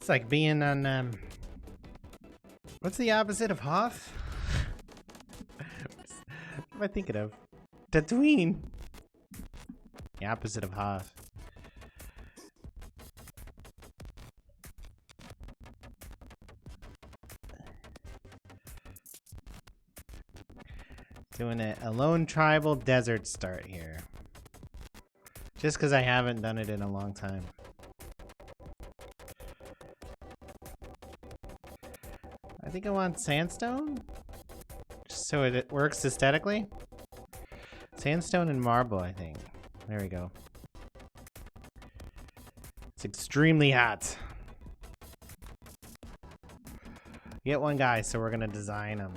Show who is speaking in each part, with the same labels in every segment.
Speaker 1: It's like being on, what's the opposite of Hoth? What am I thinking of? Tatooine! The opposite of Hoth. Doing a lone tribal desert start here. Just because I haven't done it in a long time. I think I want sandstone? Just so it works aesthetically. Sandstone and marble, I think. There we go. It's extremely hot. Get one guy, so we're gonna design him.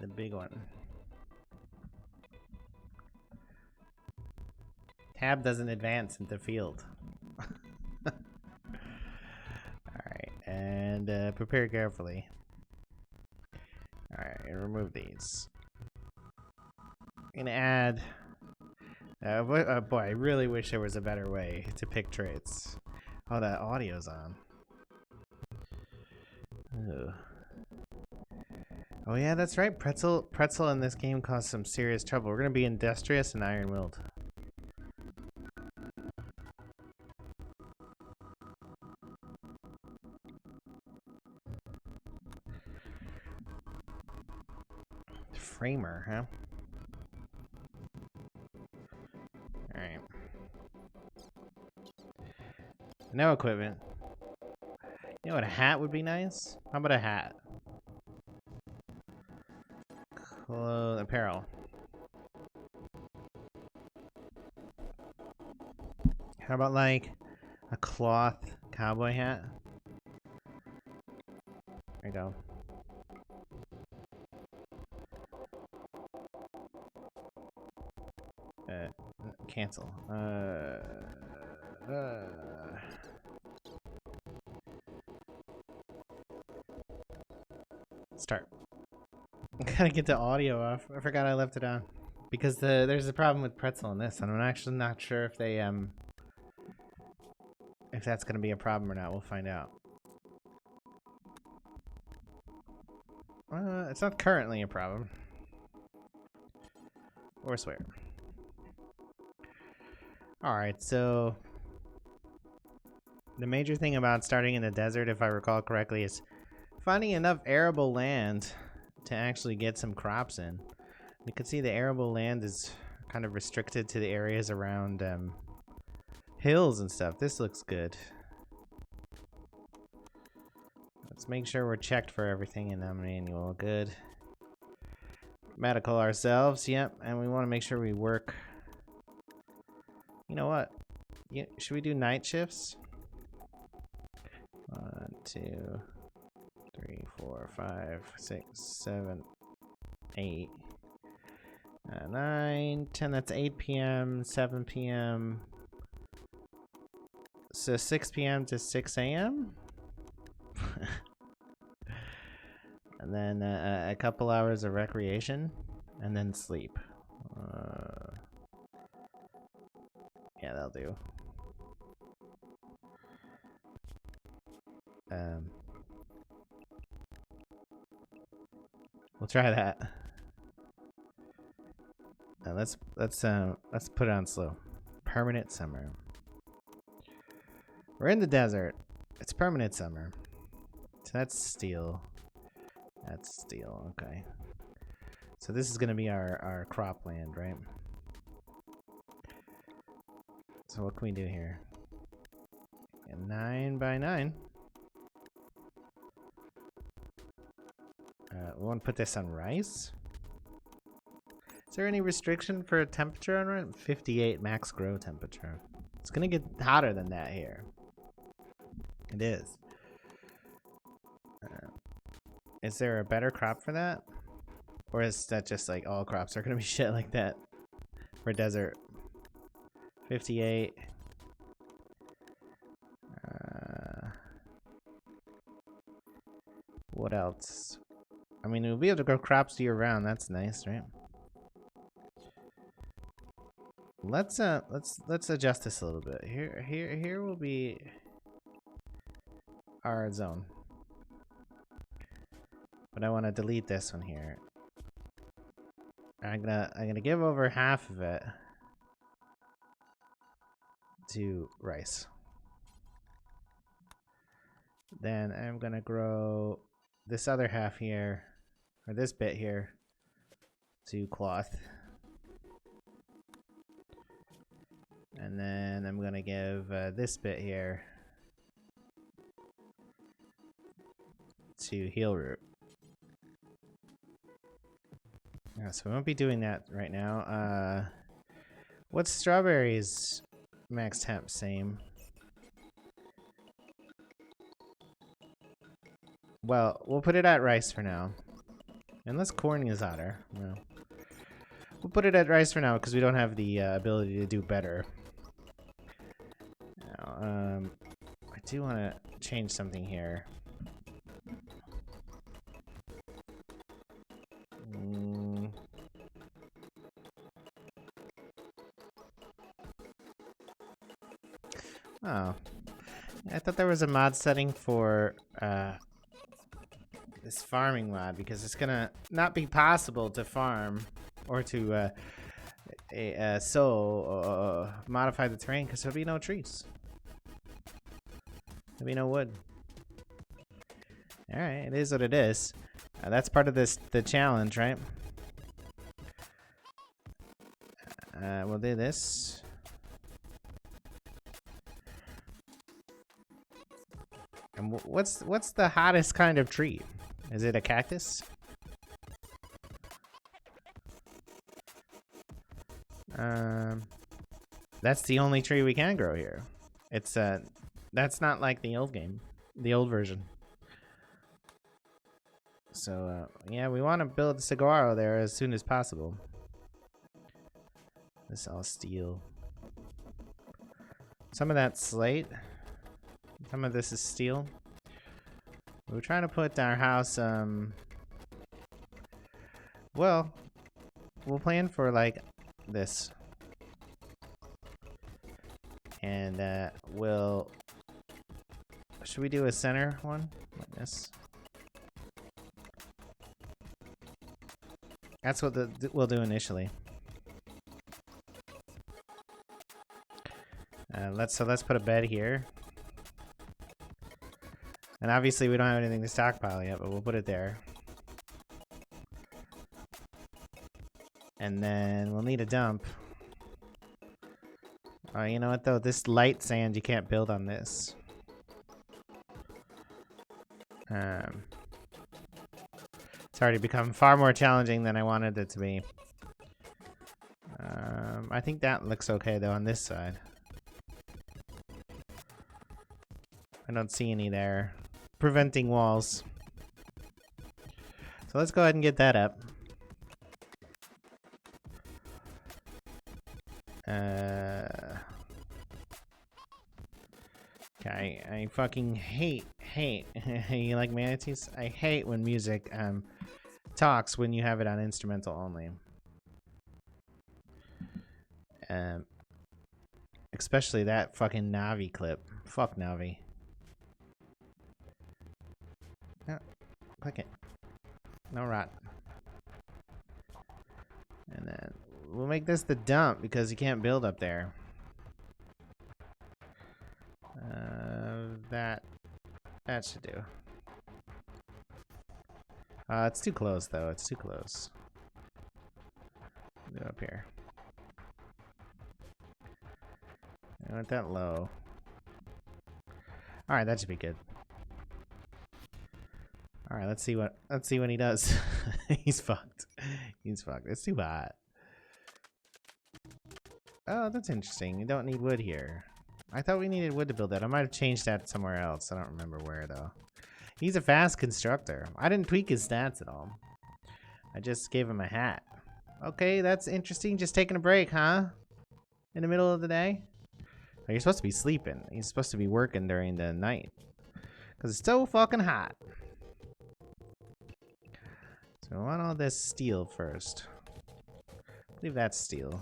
Speaker 1: The big one. Tab doesn't advance into field. Alright, and prepare carefully. Alright, remove these. I'm gonna add... boy, I really wish there was a better way to pick traits. Oh, that audio's on. Ugh. Oh yeah, that's right. Pretzel in this game caused some serious trouble. We're gonna be industrious and iron-willed. Framer, huh? Alright. No equipment. You know what, a hat would be nice? How about a hat? Apparel. How about like a cloth cowboy hat? There you go. Cancel. Start. Gotta get the audio off. I forgot I left it on because there's a problem with pretzel in this, and I'm actually not sure if they if that's gonna be a problem or not. We'll find out. It's not currently a problem. Or swear. Alright, so the major thing about starting in the desert, if I recall correctly, is finding enough arable land to actually get some crops in. You can see the arable land is kind of restricted to the areas around hills and stuff. This looks good. Let's make sure we're checked for everything in the manual. Good. Medical ourselves, yep, and we want to make sure we work. You know what? Yeah, should we do night shifts? 1, 2, 3, 4, 5, 6, 7, 8, 9, 10. That's 8 p.m., 7 p.m. So 6 p.m. to 6 a.m. And then a couple hours of recreation, and then sleep. Yeah, that'll do. We'll try that. Let's put it on slow. Permanent summer. We're in the desert. It's permanent summer. So that's steel. That's steel. Okay. So this is gonna be our cropland, right? So what can we do here? 9 by 9. We want to put this on rice. Is there any restriction for temperature on rice? 58 max grow temperature. It's gonna get hotter than that here. It is. Is there a better crop for that? Or is that just like all crops are gonna be shit like that for desert? 58. What else? I mean, we'll be able to grow crops year round. That's nice, right? Let's adjust this a little bit. Here will be our zone. But I want to delete this one here. I'm gonna give over half of it to rice. Then I'm gonna grow this other half here, or this bit here, to cloth. And then I'm gonna give this bit here to heel root. Yeah, so we won't be doing that right now. What's strawberries max temp? Same. Well, we'll put it at rice for now. Unless corn is hotter. No. We'll put it at rice for now because we don't have the ability to do better. Now, I do want to change something here. Oh. I thought there was a mod setting for this farming mod because it's gonna not be possible to farm or to modify the terrain because there'll be no trees. There'll be no wood. Alright, it is what it is. That's part of the challenge, right? We'll do this. And what's the hottest kind of tree? Is it a cactus? That's the only tree we can grow here. It's that's not like the old game, the old version. So yeah, we want to build saguaro there as soon as possible. This all steel. Some of that's slate. Some of this is steel. We're trying to put our house, well, we'll plan for like this. And should we do a center one like this? That's what we'll do initially. Let's put a bed here. And obviously we don't have anything to stockpile yet, but we'll put it there. And then we'll need a dump. Oh, you know what though? This light sand, you can't build on this. It's already become far more challenging than I wanted it to be. I think that looks okay though on this side. I don't see any there. Preventing walls. So let's go ahead and get that up. Okay, I fucking hate. You like manatees? I hate when music talks when you have it on instrumental only. Especially that fucking Navi clip. Fuck Navi. No, click it. No rot. And then we'll make this the dump because you can't build up there. That should do. It's too close though. It's too close. Do it up here. I want that low. All right, that should be good. All right, let's see what he does. He's fucked. He's fucked. It's too hot. Oh, that's interesting. You don't need wood here. I thought we needed wood to build that. I might have changed that somewhere else. I don't remember where though. He's a fast constructor. I didn't tweak his stats at all. I just gave him a hat. Okay, that's interesting. Just taking a break, huh? In the middle of the day? Oh, you're supposed to be sleeping. You're supposed to be working during the night. Because it's so fucking hot. So I want all this steel first. I believe that's steel.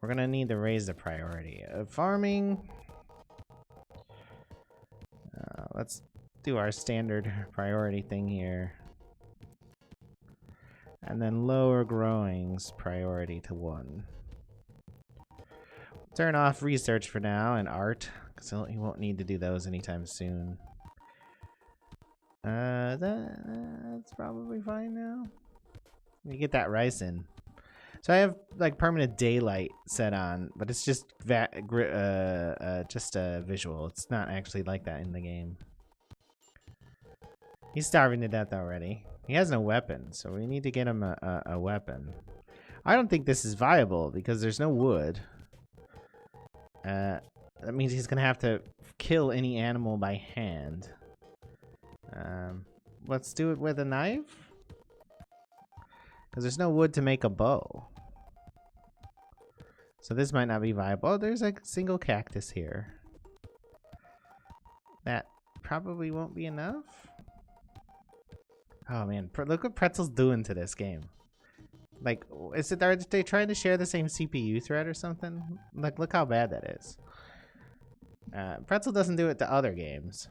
Speaker 1: We're gonna need to raise the priority of farming. Let's do our standard priority thing here. And then lower growing's priority to 1. Turn off research for now and art, because you won't need to do those anytime soon. That's probably fine now. You get that rice in. So I have like permanent daylight set on, but it's just a visual. It's not actually like that in the game. He's starving to death already. He has no weapon, so we need to get him a weapon. I don't think this is viable because there's no wood. That means he's gonna have to kill any animal by hand. Let's do it with a knife. Because there's no wood to make a bow. So this might not be viable. Oh, there's a single cactus here. That probably won't be enough. Oh man, look what Pretzel's doing to this game. Like, are they trying to share the same CPU thread or something? Like, look how bad that is. Pretzel doesn't do it to other games.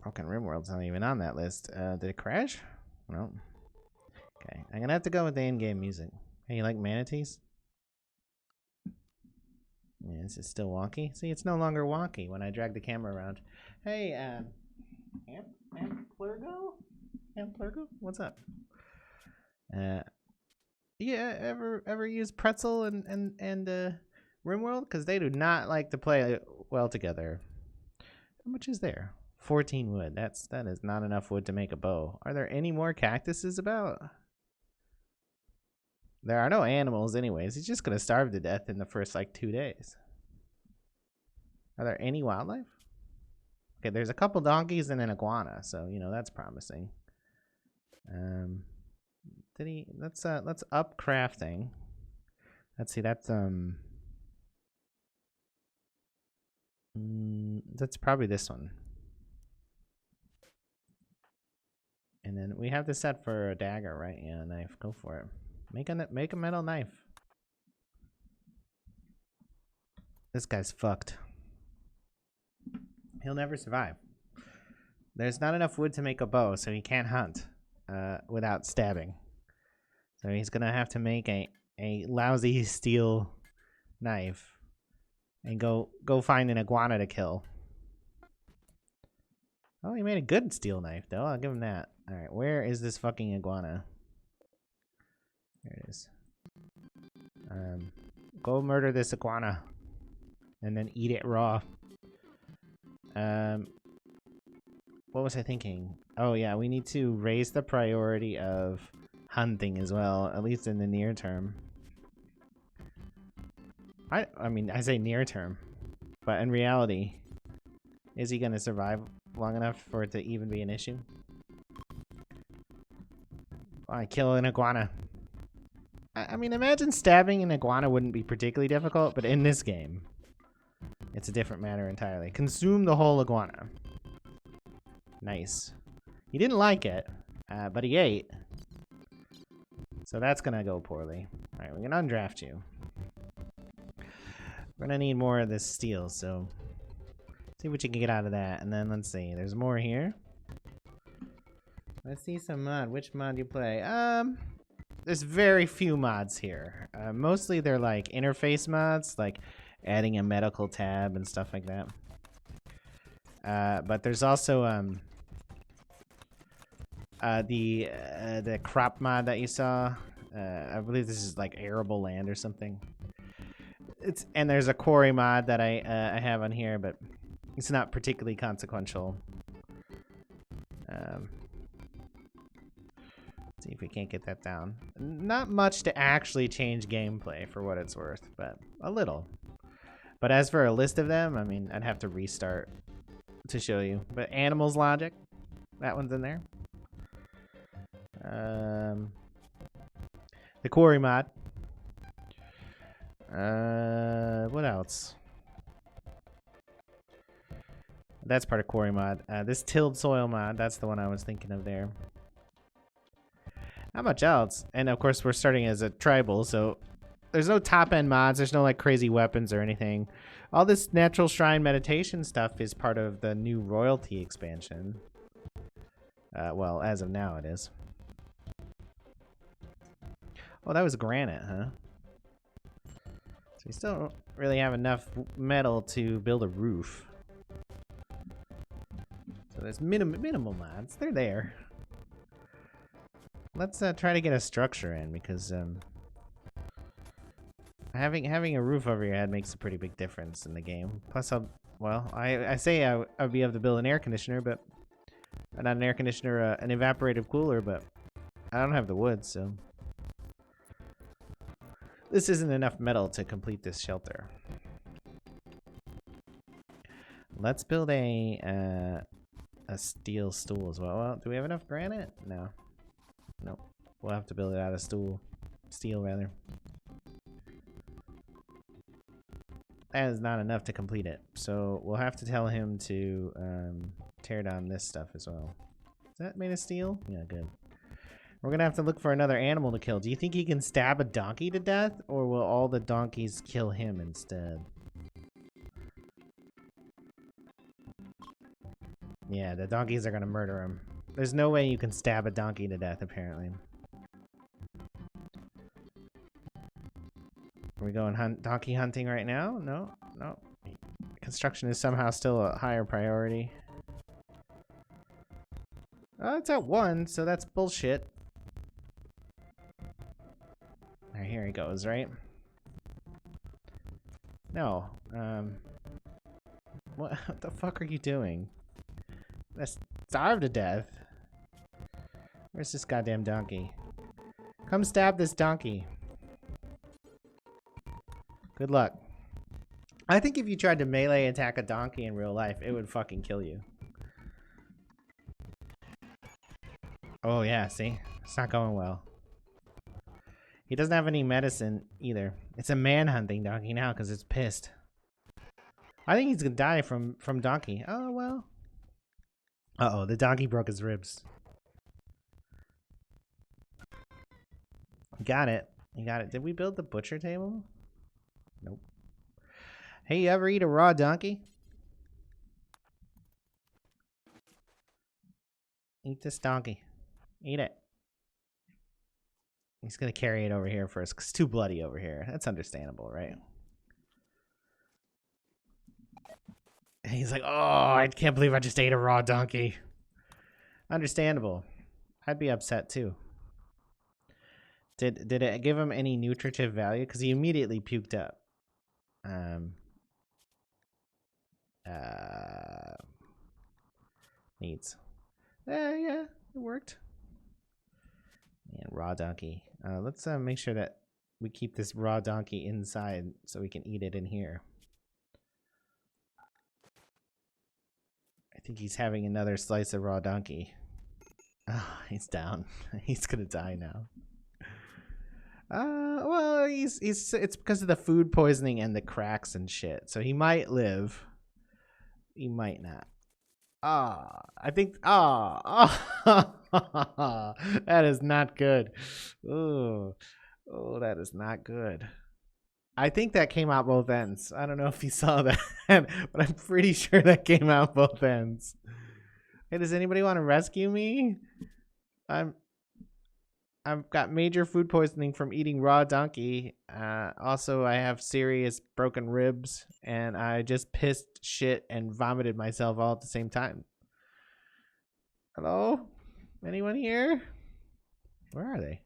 Speaker 1: Broken Rimworld's not even on that list. Did it crash? No. Okay, I'm gonna have to go with the in-game music. Hey, you like manatees? Yeah, this is still wonky. See, it's no longer wonky when I drag the camera around. Hey, Amplurgo? Amplurgo? What's up? Yeah, ever use Pretzel and Rimworld? Because they do not like to play well together. How much is there? 14 wood. That is not enough wood to make a bow. Are there any more cactuses about? There are no animals anyways. He's just gonna starve to death in the first like 2 days. Are there any wildlife? Okay, there's a couple donkeys and an iguana, so you know that's promising. Let's up crafting. Let's see, that's that's probably this one. And then we have to set for a dagger, right? Yeah, a knife. Go for it. Make a metal knife. This guy's fucked. He'll never survive. There's not enough wood to make a bow, so he can't hunt without stabbing. So he's gonna have to make a lousy steel knife and go find an iguana to kill. Oh, he made a good steel knife, though. I'll give him that. All right, where is this fucking iguana? There it is. Go murder this iguana and then eat it raw. What was I thinking? Oh yeah, we need to raise the priority of hunting as well, at least in the near term. I mean, I say near term, but in reality, is he gonna survive long enough for it to even be an issue? Oh, I kill an iguana. I mean, imagine stabbing an iguana wouldn't be particularly difficult, but in this game, it's a different matter entirely. Consume the whole iguana. Nice. He didn't like it, but he ate. So that's gonna go poorly. Alright, we can undraft you. We're gonna need more of this steel, so see what you can get out of that. And then let's see, there's more here. Let's see some mod. Which mod do you play? There's very few mods here. Mostly they're like interface mods, like adding a medical tab and stuff like that. But there's also the crop mod that you saw. I believe this is like arable land or something. And there's a quarry mod that I have on here, but it's not particularly consequential. See if we can't get that down. Not much to actually change gameplay for what it's worth, but a little. But as for a list of them, I mean, I'd have to restart to show you. But animals logic, that one's in there. The quarry mod. What else? That's part of quarry mod. This tilled soil mod, that's the one I was thinking of there. Not much else. And of course we're starting as a tribal, so there's no top end mods, there's no like crazy weapons or anything. All this natural shrine meditation stuff is part of the new royalty expansion. Well, as of now it is. Oh, that was granite, huh? So we still don't really have enough metal to build a roof. So there's minimal mods. They're there. Let's try to get a structure in because having a roof over your head makes a pretty big difference in the game. Plus, I say I'd be able to build an air conditioner, but not an air conditioner, an evaporative cooler, but I don't have the wood, so this isn't enough metal to complete this shelter. Let's build a steel stool as well. Well, do we have enough granite? No. Nope. We'll have to build it out of steel rather. That is not enough to complete it, so we'll have to tell him to tear down this stuff as well. Is that made of steel? Yeah, good. We're gonna have to look for another animal to kill. Do you think he can stab a donkey to death, or will all the donkeys kill him instead? Yeah, the donkeys are gonna murder him. There's no way you can stab a donkey to death, apparently. Are we going donkey hunting right now? No, no. Construction is somehow still a higher priority. Oh, it's at 1, so that's bullshit. Alright, here he goes, right? No, what the fuck are you doing? Let's starve to death. Where's this goddamn donkey? Come stab this donkey. Good luck. I think if you tried to melee attack a donkey in real life, it would fucking kill you. Oh yeah, see? It's not going well. He doesn't have any medicine either. It's a man-hunting donkey now because it's pissed. I think he's gonna die from donkey. Oh well. Uh-oh, the donkey broke his ribs. Got it. You got it. Did we build the butcher table? Nope. Hey, you ever eat a raw donkey? Eat this donkey. Eat it. He's gonna carry it over here first, 'cause it's too bloody over here. That's understandable, right? And he's like, oh, I can't believe I just ate a raw donkey. Understandable. I'd be upset too. Did it give him any nutritive value? Because he immediately puked up. Needs. Yeah, it worked. And raw donkey. Let's make sure that we keep this raw donkey inside so we can eat it in here. I think he's having another slice of raw donkey. Oh, he's down. He's gonna die now. Well, it's because of the food poisoning and the cracks and shit. So he might live. He might not. I think, that is not good. Oh, that is not good. I think that came out both ends. I don't know if you saw that, but I'm pretty sure that came out both ends. Hey, does anybody want to rescue me? I've got major food poisoning from eating raw donkey. Also, I have serious broken ribs, and I just pissed, shit, and vomited myself all at the same time. Hello? Anyone here? Where are they?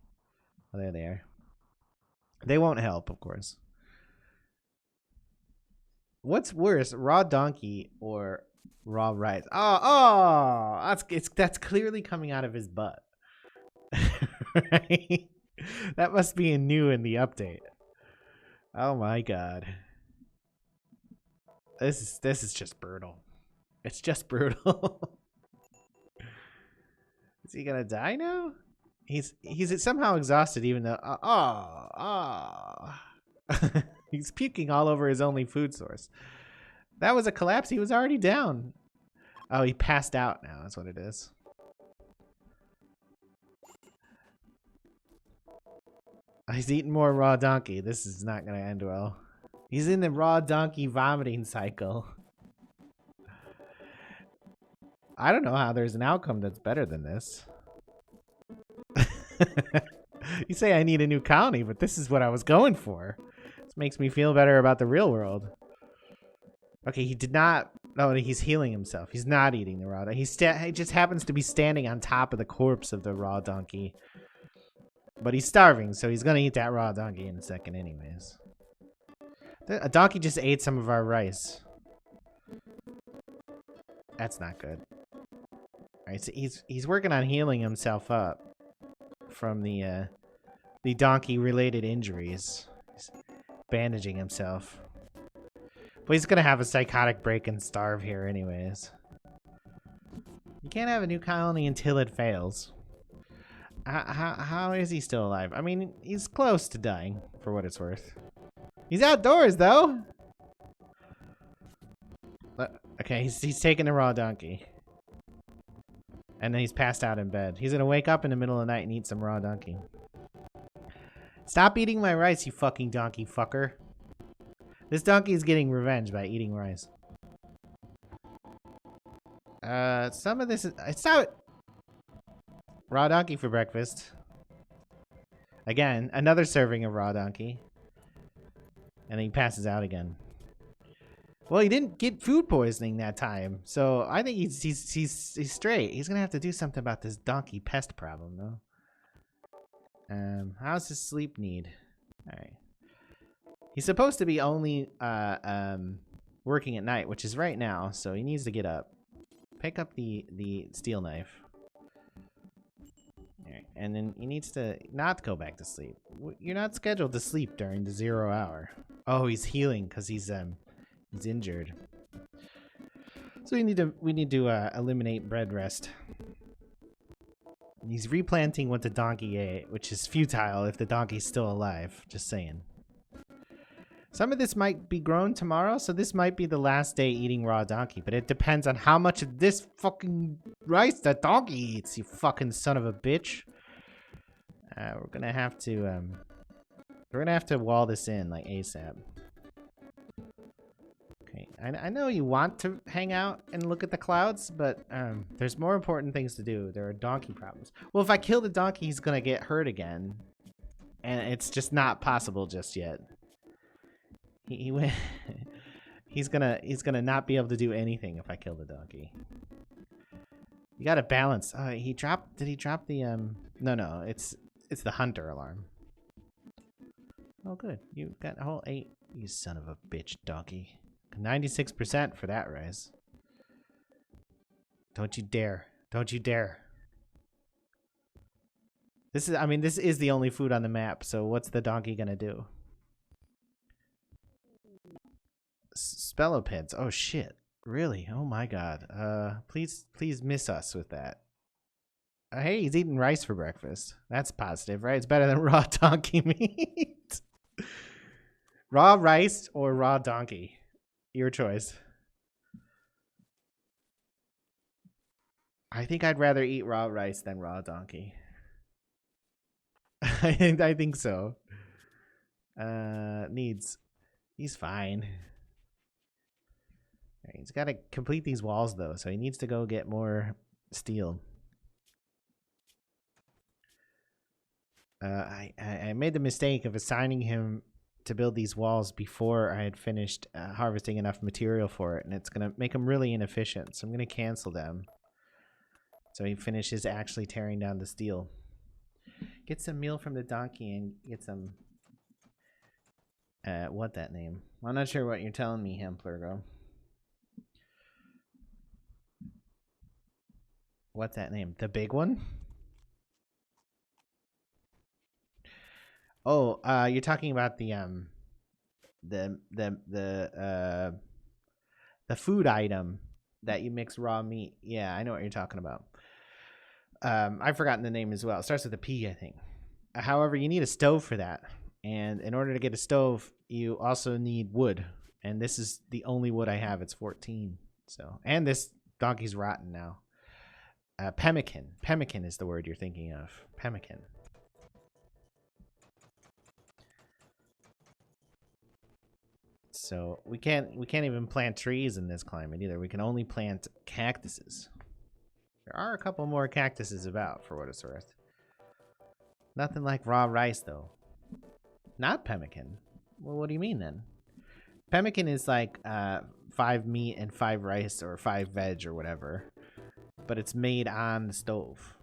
Speaker 1: Oh, there they are. They won't help, of course. What's worse, raw donkey or raw rice? That's clearly coming out of his butt. Right? That must be new in the update. Oh my god. This is just brutal. It's just brutal. Is he gonna die now? He's somehow exhausted even though he's puking all over his only food source. That was a collapse. He was already down. Oh, he passed out now. That's what it is. He's eating more raw donkey. This is not going to end well. He's in the raw donkey vomiting cycle. I don't know how there's an outcome that's better than this. You say I need a new colony, but this is what I was going for. This makes me feel better about the real world. Okay, he did not... No, he's healing himself. He's not eating the raw donkey. He just happens to be standing on top of the corpse of the raw donkey. But he's starving, so he's going to eat that raw donkey in a second anyways. A donkey just ate some of our rice. That's not good. Alright, so he's working on healing himself up from the donkey-related injuries. He's bandaging himself. But he's gonna have a psychotic break and starve here anyways. You can't have a new colony until it fails. How is he still alive? I mean, he's close to dying, for what it's worth. He's outdoors, though! Okay, he's taking the raw donkey. And then he's passed out in bed. He's gonna wake up in the middle of the night and eat some raw donkey. Stop eating my rice, you fucking donkey fucker. This donkey is getting revenge by eating rice. Some of this is... Stop it! Raw donkey for breakfast. Again, another serving of raw donkey. And then he passes out again. Well, he didn't get food poisoning that time, so I think he's straight. He's gonna have to do something about this donkey pest problem, though. How's his sleep need? All right. He's supposed to be only working at night, which is right now, so he needs to get up. Pick up the steel knife. All right, and then he needs to not go back to sleep. You're not scheduled to sleep during the 0 hour. Oh, he's healing because he's injured. So we need to eliminate bread rest. And he's replanting what the donkey ate, which is futile if the donkey's still alive. Just saying. Some of this might be grown tomorrow, so this might be the last day eating raw donkey, but it depends on how much of this fucking rice that donkey eats, you fucking son of a bitch. We're gonna have to wall this in like ASAP. Okay, I know you want to hang out and look at the clouds, but there's more important things to do. There are donkey problems. Well, if I kill the donkey, he's gonna get hurt again, and it's just not possible just yet. He's gonna not be able to do anything if I kill the donkey. You gotta balance. Did he drop the no, it's the hunter alarm. Oh good, you got a whole 8. You son of a bitch donkey. 96% for that rice. Don't you dare. Don't you dare. This is the only food on the map, so what's the donkey gonna do? Spellopeds. Oh shit. Really? Oh my god. Please miss us with that. Hey, he's eating rice for breakfast. That's positive, right? It's better than raw donkey meat. Raw rice or raw donkey? Your choice. I think I'd rather eat raw rice than raw donkey. I think so. Needs. He's fine. He's got to complete these walls, though, so he needs to go get more steel. I made the mistake of assigning him to build these walls before I had finished harvesting enough material for it, and it's going to make him really inefficient, so I'm going to cancel them. So he finishes actually tearing down the steel. Get some meal from the donkey and get some... what that name? I'm not sure what you're telling me, Hemplurgo. What's that name? The big one? Oh, you're talking about the food item that you mix raw meat. Yeah, I know what you're talking about. I've forgotten the name as well. It starts with a P, I think. However, you need a stove for that. And in order to get a stove, you also need wood. And this is the only wood I have. It's 14. So, and this donkey's rotten now. Pemmican. Pemmican is the word you're thinking of. Pemmican. So we can't even plant trees in this climate either. We can only plant cactuses. There are a couple more cactuses about, for what it's worth. Nothing like raw rice though. Not pemmican. Well, what do you mean then? Pemmican is like 5 meat and 5 rice or 5 veg or whatever, but it's made on the stove.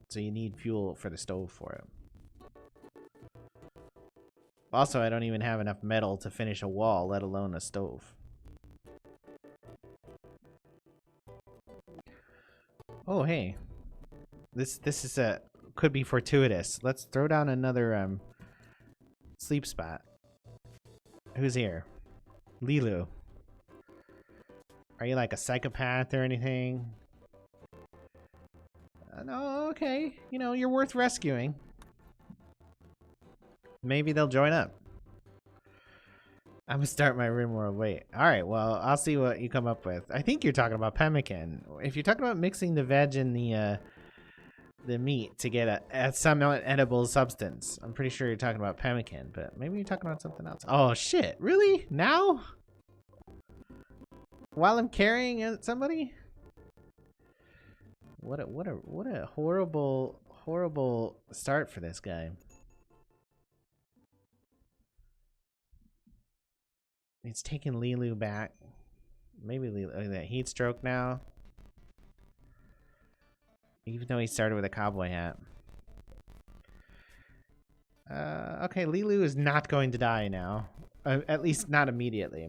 Speaker 1: So you need fuel for the stove for it. Also, I don't even have enough metal to finish a wall, let alone a stove. Oh, hey. This is could be fortuitous. Let's throw down another sleep spot. Who's here? Lilu. Are you like a psychopath or anything? No, okay. You know, you're worth rescuing. Maybe they'll join up. I'm gonna start my Rimworld. Wait. Alright, well, I'll see what you come up with. I think you're talking about pemmican. If you're talking about mixing the veg and the meat to get a somewhat edible substance, I'm pretty sure you're talking about pemmican, but maybe you're talking about something else. Oh shit, really? Now? While I'm carrying somebody? What a horrible start for this guy. It's taking Lilu back. Maybe Lilu, look at that heat stroke now. Even though he started with a cowboy hat. Okay, Lilu is not going to die now. At least not immediately.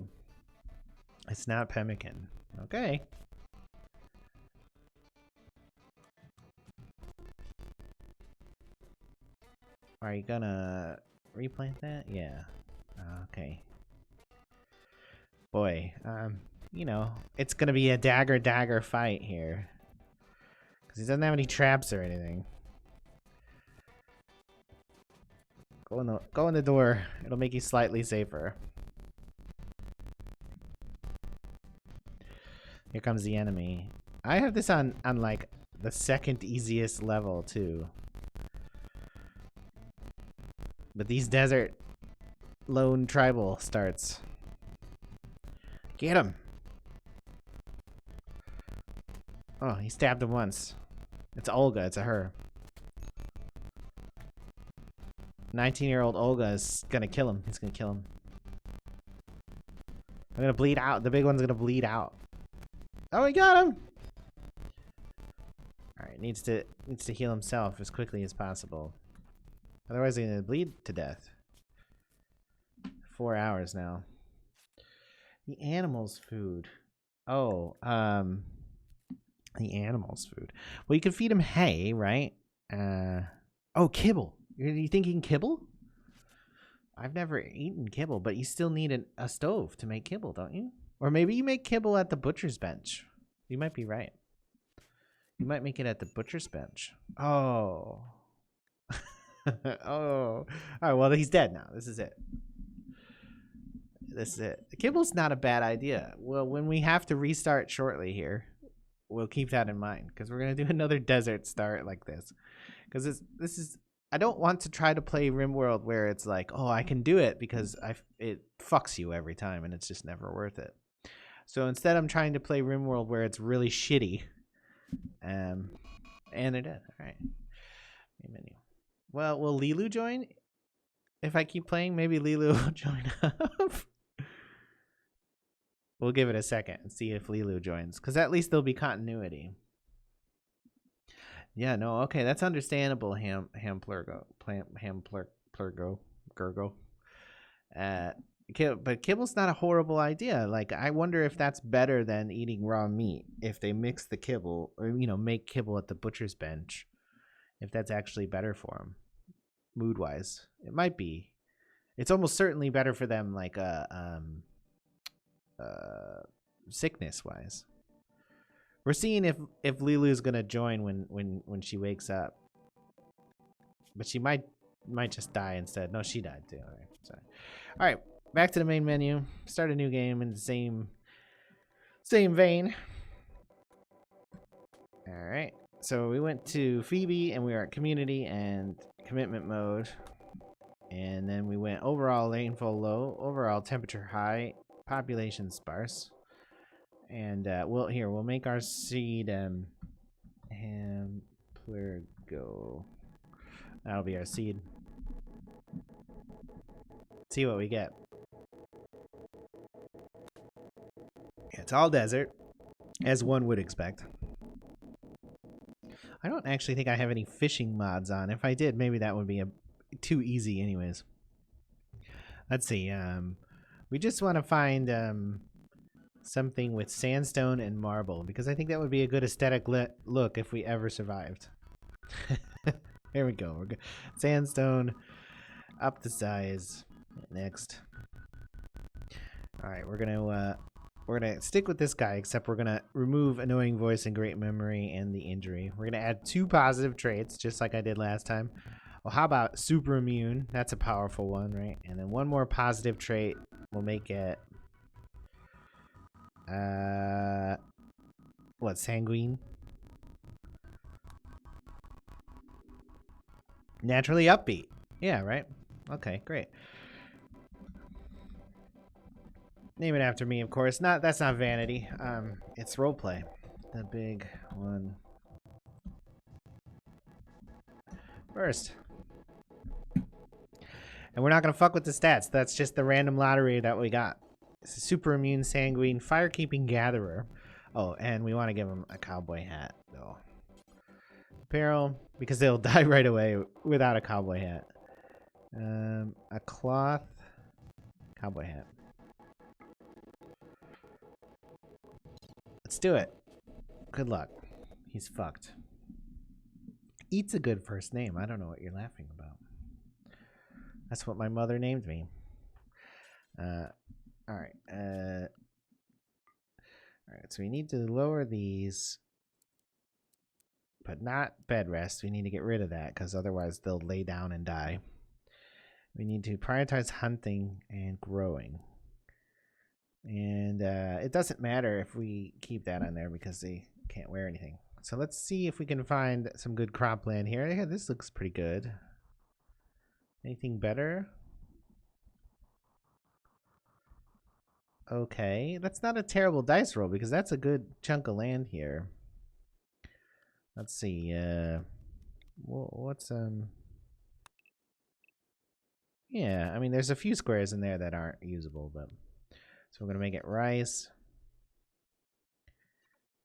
Speaker 1: It's not pemmican. Okay. Are you gonna replant that? Yeah. Okay. Boy, you know, it's gonna be a dagger fight here. Because he doesn't have any traps or anything. Go in the door. It'll make you slightly safer. Here comes the enemy. I have this on like the second easiest level too. But these desert lone tribal starts. Get him! Oh, he stabbed him once. It's Olga, it's a her. 19-year-old Olga is gonna kill him. He's gonna kill him. I'm gonna bleed out. The big one's gonna bleed out. Oh, he got him! Alright, needs to heal himself as quickly as possible. Otherwise he's gonna bleed to death. 4 hours now. The animal's food. Oh, the animal's food. Well, you can feed him hay, right? Oh, kibble. Are you thinking kibble? I've never eaten kibble, but you still need a stove to make kibble, don't you? Or maybe you make kibble at the butcher's bench. You might be right. You might make it at the butcher's bench. Oh. Oh. All right, well, he's dead now. This is it. This is it. The kibble's not a bad idea. Well, when we have to restart shortly here, we'll keep that in mind because we're going to do another desert start like this. Because this is... I don't want to try to play Rimworld where it's like, oh, I can do it because it fucks you every time and it's just never worth it. So instead, I'm trying to play Rimworld where it's really shitty. And it did. All right. Menu. Well, will Lilu join? If I keep playing, maybe Lilu will join up. We'll give it a second and see if Lilu joins, because at least there'll be continuity. Yeah, no, okay, that's understandable, Hamplurgo. Gurgo. But kibble's not a horrible idea. Like, I wonder if that's better than eating raw meat. If they mix the kibble, or, you know, make kibble at the butcher's bench. If that's actually better for them, mood-wise. It might be. It's almost certainly better for them, like, sickness-wise. We're seeing if Lilu's gonna join when she wakes up, but she might just die instead. No, she died too. All right, sorry. All right, back to the main menu. Start a new game in the same vein. All right. So we went to Phoebe and we were at community and commitment mode. And then we went overall rainfall low, overall temperature high, population sparse. And we'll make our seed Hamplurgo. That'll be our seed. See what we get. It's all desert, as one would expect. I don't actually think I have any fishing mods on. If I did, maybe that would be too easy anyways. Let's see. We just want to find something with sandstone and marble, because I think that would be a good aesthetic look if we ever survived. There we go. We're good. Sandstone, up the size. Next. All right, we're gonna stick with this guy, except we're gonna remove annoying voice and great memory and the injury. We're gonna add 2 positive traits, just like I did last time. Well, how about super immune? That's a powerful one, right? And then 1 more positive trait. We'll make it what, sanguine? Naturally upbeat. Yeah, right? Okay, great. Name it after me, of course. That's not vanity. It's roleplay. The big one. First. And we're not gonna fuck with the stats. That's just the random lottery that we got. It's a super immune, sanguine, firekeeping gatherer. Oh, and we want to give him a cowboy hat, though. Apparel, because they'll die right away without a cowboy hat. A cloth cowboy hat. Let's do it. Good luck. He's fucked. Eat's a good first name. I don't know what you're laughing about. That's what my mother named me. All right. All right. So we need to lower these, but not bed rest. We need to get rid of that because otherwise they'll lay down and die. We need to prioritize hunting and growing. And it doesn't matter if we keep that on there because they can't wear anything. So let's see if we can find some good cropland here. Yeah, this looks pretty good. Anything better? Okay, that's not a terrible dice roll because that's a good chunk of land here. Let's see. What's Yeah, I mean, there's a few squares in there that aren't usable, but so we're gonna make it rice,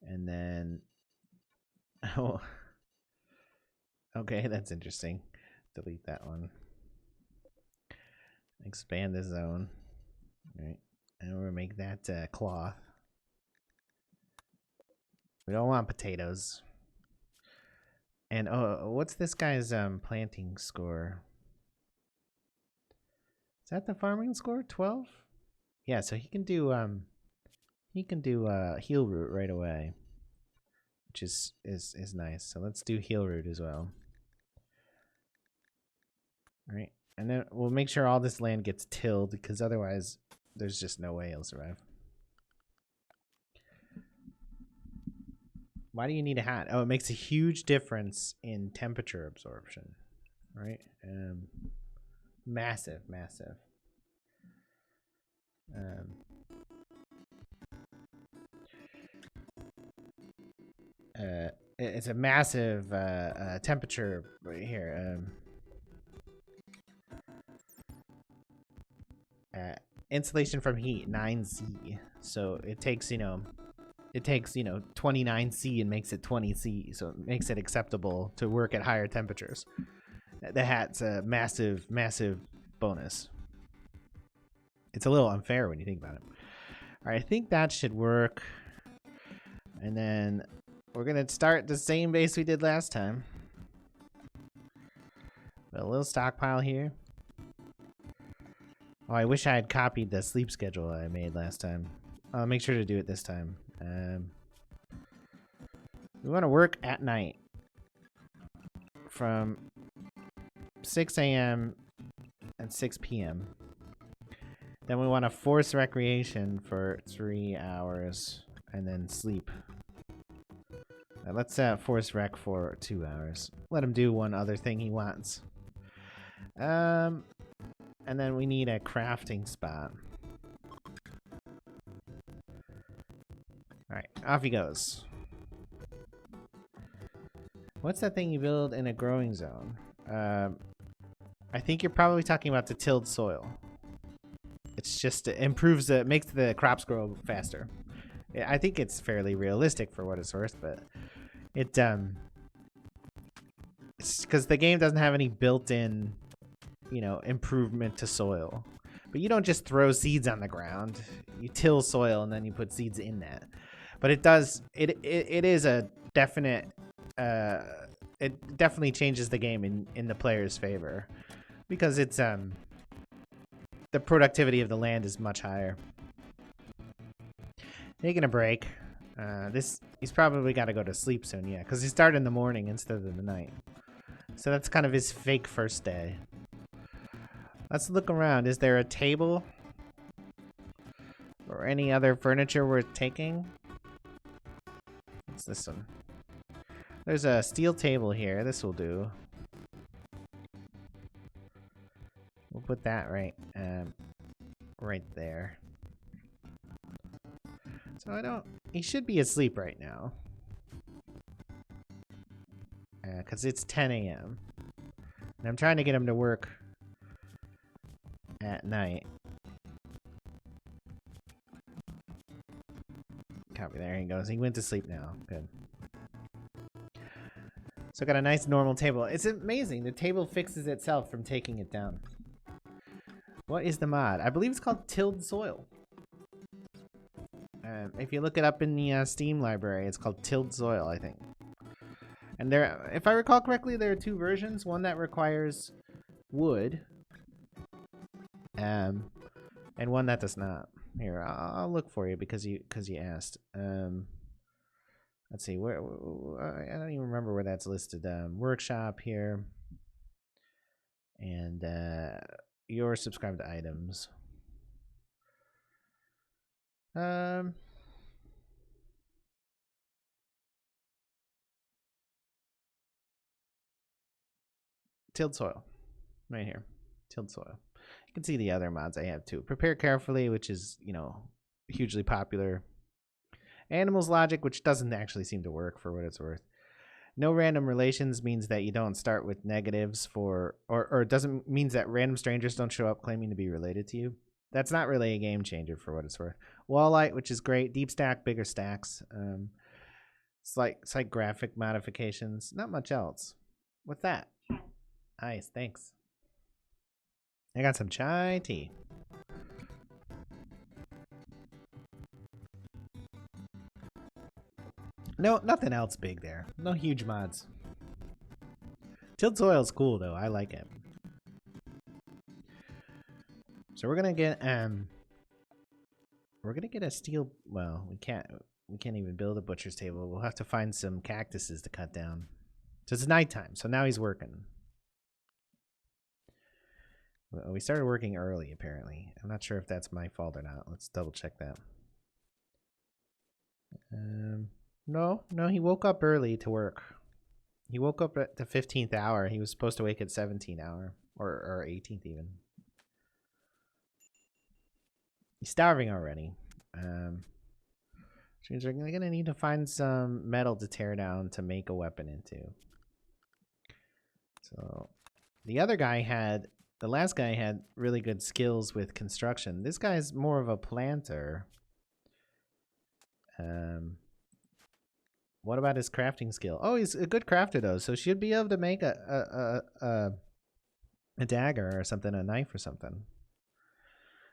Speaker 1: and then oh, okay, that's interesting. Delete that one. Expand the zone. All right, and we're gonna make that cloth. We don't want potatoes. And oh, what's this guy's planting score? Is that the farming score? 12? Yeah, so he can do heal root right away, which is nice. So let's do heal root as well. All right, and then we'll make sure all this land gets tilled because otherwise there's just no way it'll survive. Why do you need a hat? Oh, it makes a huge difference in temperature absorption, right? Massive. It's a massive temperature right here. Insulation from heat 9C. So it takes 29C and makes it 20C. So it makes it acceptable to work at higher temperatures. The hat's a massive bonus. It's a little unfair when you think about it. All right, I think that should work. And then we're gonna start the same base we did last time. A little stockpile here. Oh, I wish I had copied the sleep schedule I made last time. I'll make sure to do it this time. We want to work at night from 6 a.m. and 6 p.m. Then we want to force recreation for 3 hours and then sleep. Let's force rec for 2 hours. Let him do one other thing he wants. And then we need a crafting spot. Alright, off he goes. What's that thing you build in a growing zone? I think you're probably talking about the tilled soil. It's just it makes the crops grow faster. I think it's fairly realistic for what it's worth, but it's because the game doesn't have any built-in, improvement to soil. But you don't just throw seeds on the ground. You till soil and then you put seeds in that. But it does. It is a definite. It definitely changes the game in the player's favor, because it's the productivity of the land is much higher. Taking a break. He's probably got to go to sleep soon, yeah, because he started in the morning instead of the night. So that's kind of his fake first day. Let's look around. Is there a table or any other furniture worth taking? What's this one? There's a steel table here. This will do. We'll put that right there. So he should be asleep right now. Because it's 10 a.m. And I'm trying to get him to work at night. Copy, there he goes. He went to sleep now. Good. So got a nice normal table. It's amazing. The table fixes itself from taking it down. What is the mod? I believe it's called Tilled Soil. If you look it up in the Steam library, it's called Tilled Soil, I think. And there, if I recall correctly, there are 2 versions. One that requires wood, and one that does not. Here, I'll look for you because you asked. Let's see, where I don't even remember where that's listed. Workshop here, and your subscribed to items. Tilled soil, right here. Tilled soil. You can see the other mods I have too. Prepare carefully, which is hugely popular. Animals logic, which doesn't actually seem to work for what it's worth. No random relations means that you don't start with negatives or it doesn't means that random strangers don't show up claiming to be related to you. That's not really a game changer for what it's worth. Wallite, which is great. Deep stack, bigger stacks. Slight graphic modifications. Not much else. What's that? Nice, thanks. I got some chai tea. No, nothing else big there. No huge mods. Tilled soil is cool though. I like it. So we're gonna get a steel. Well, we can't even build a butcher's table. We'll have to find some cactuses to cut down. So it's nighttime. So now he's working. Well, we started working early apparently. I'm not sure if that's my fault or not. Let's double check that. No, he woke up early to work. He woke up at the 15th hour. He was supposed to wake at 17th hour or 18th even. He's starving already. Which means we're gonna need to find some metal to tear down to make a weapon into. So the last guy had really good skills with construction. This guy's more of a planter. What about his crafting skill? Oh, he's a good crafter though, so should be able to make a dagger or something, a knife or something.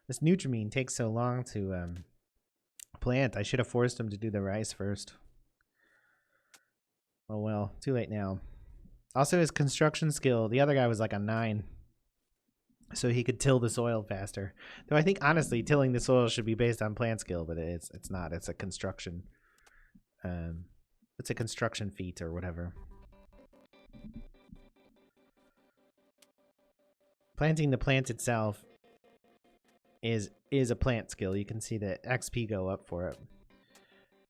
Speaker 1: This Nutrimine takes so long to plant. I should have forced him to do the rice first. Oh well, too late now. Also, his construction skill, the other guy was like a 9. So he could till the soil faster. Though I think, honestly, tilling the soil should be based on plant skill, but it's not. It's a construction. It's a construction feat or whatever. Planting the plant itself is a plant skill. You can see the XP go up for it.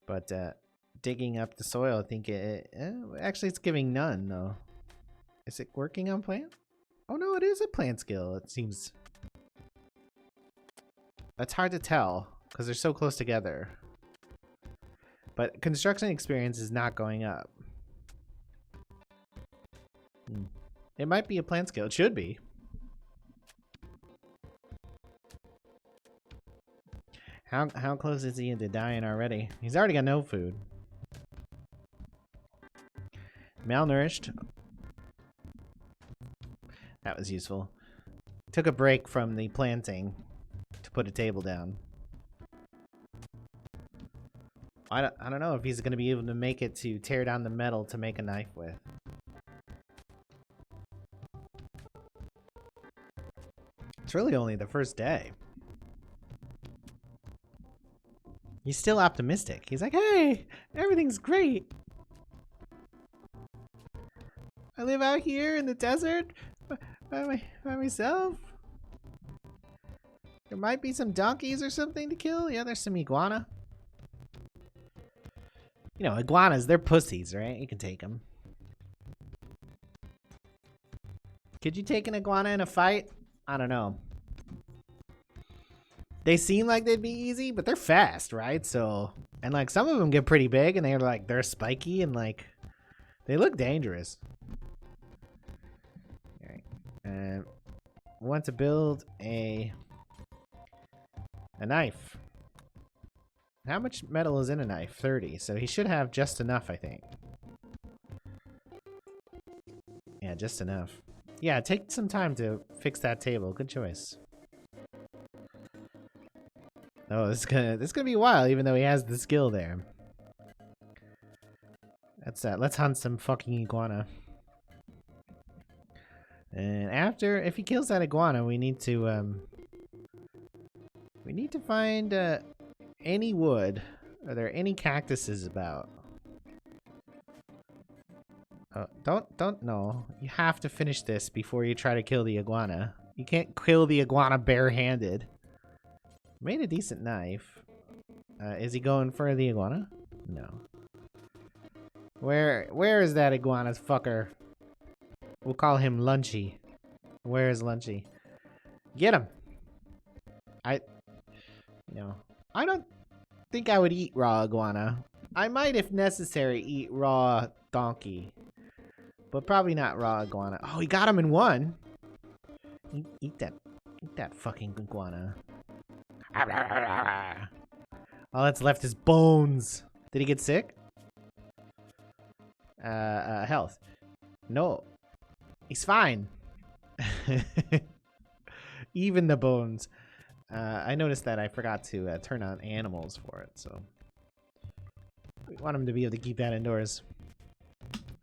Speaker 1: But digging up the soil. I think actually it's giving none though. Is it working on plant? Oh no, it is a plant skill. It seems. That's hard to tell because they're so close together. But construction experience is not going up. It might be a plant skill. It should be. How close is he into dying already? He's already got no food. Malnourished. That was useful. Took a break from the planting to put a table down. I don't know if he's going to be able to make it to tear down the metal to make a knife with. It's really only the first day. He's still optimistic. He's like, hey, everything's great. I live out here in the desert by myself. There might be some donkeys or something to kill. Yeah, there's some iguana. You know, iguanas, they're pussies, right? You can take them. Could you take an iguana in a fight? I don't know. They seem like they'd be easy, but they're fast, right? So, and like some of them get pretty big and they're spiky and like, they look dangerous. All right. Want to build a knife. How much metal is in a knife? 30. So he should have just enough, I think. Yeah, just enough. Yeah, take some time to fix that table. Good choice. Oh, this is gonna be a while, even though he has the skill there. That's that. Let's hunt some fucking iguana. And after, if he kills that iguana, we need to find any wood. Are there any cactuses about? Don't know. You have to finish this before you try to kill the iguana. You can't kill the iguana barehanded. Made a decent knife. Is he going for the iguana? No. Where is that iguana fucker? We'll call him Lunchy. Where is Lunchy? Get him. I don't think I would eat raw iguana. I might, if necessary, eat raw donkey. But probably not raw iguana. Oh, he got him in one. Eat that fucking iguana. All that's left is bones. Did he get sick? Health. No. He's fine. Even the bones. I noticed that I forgot to turn on animals for it, so we want him to be able to keep that indoors.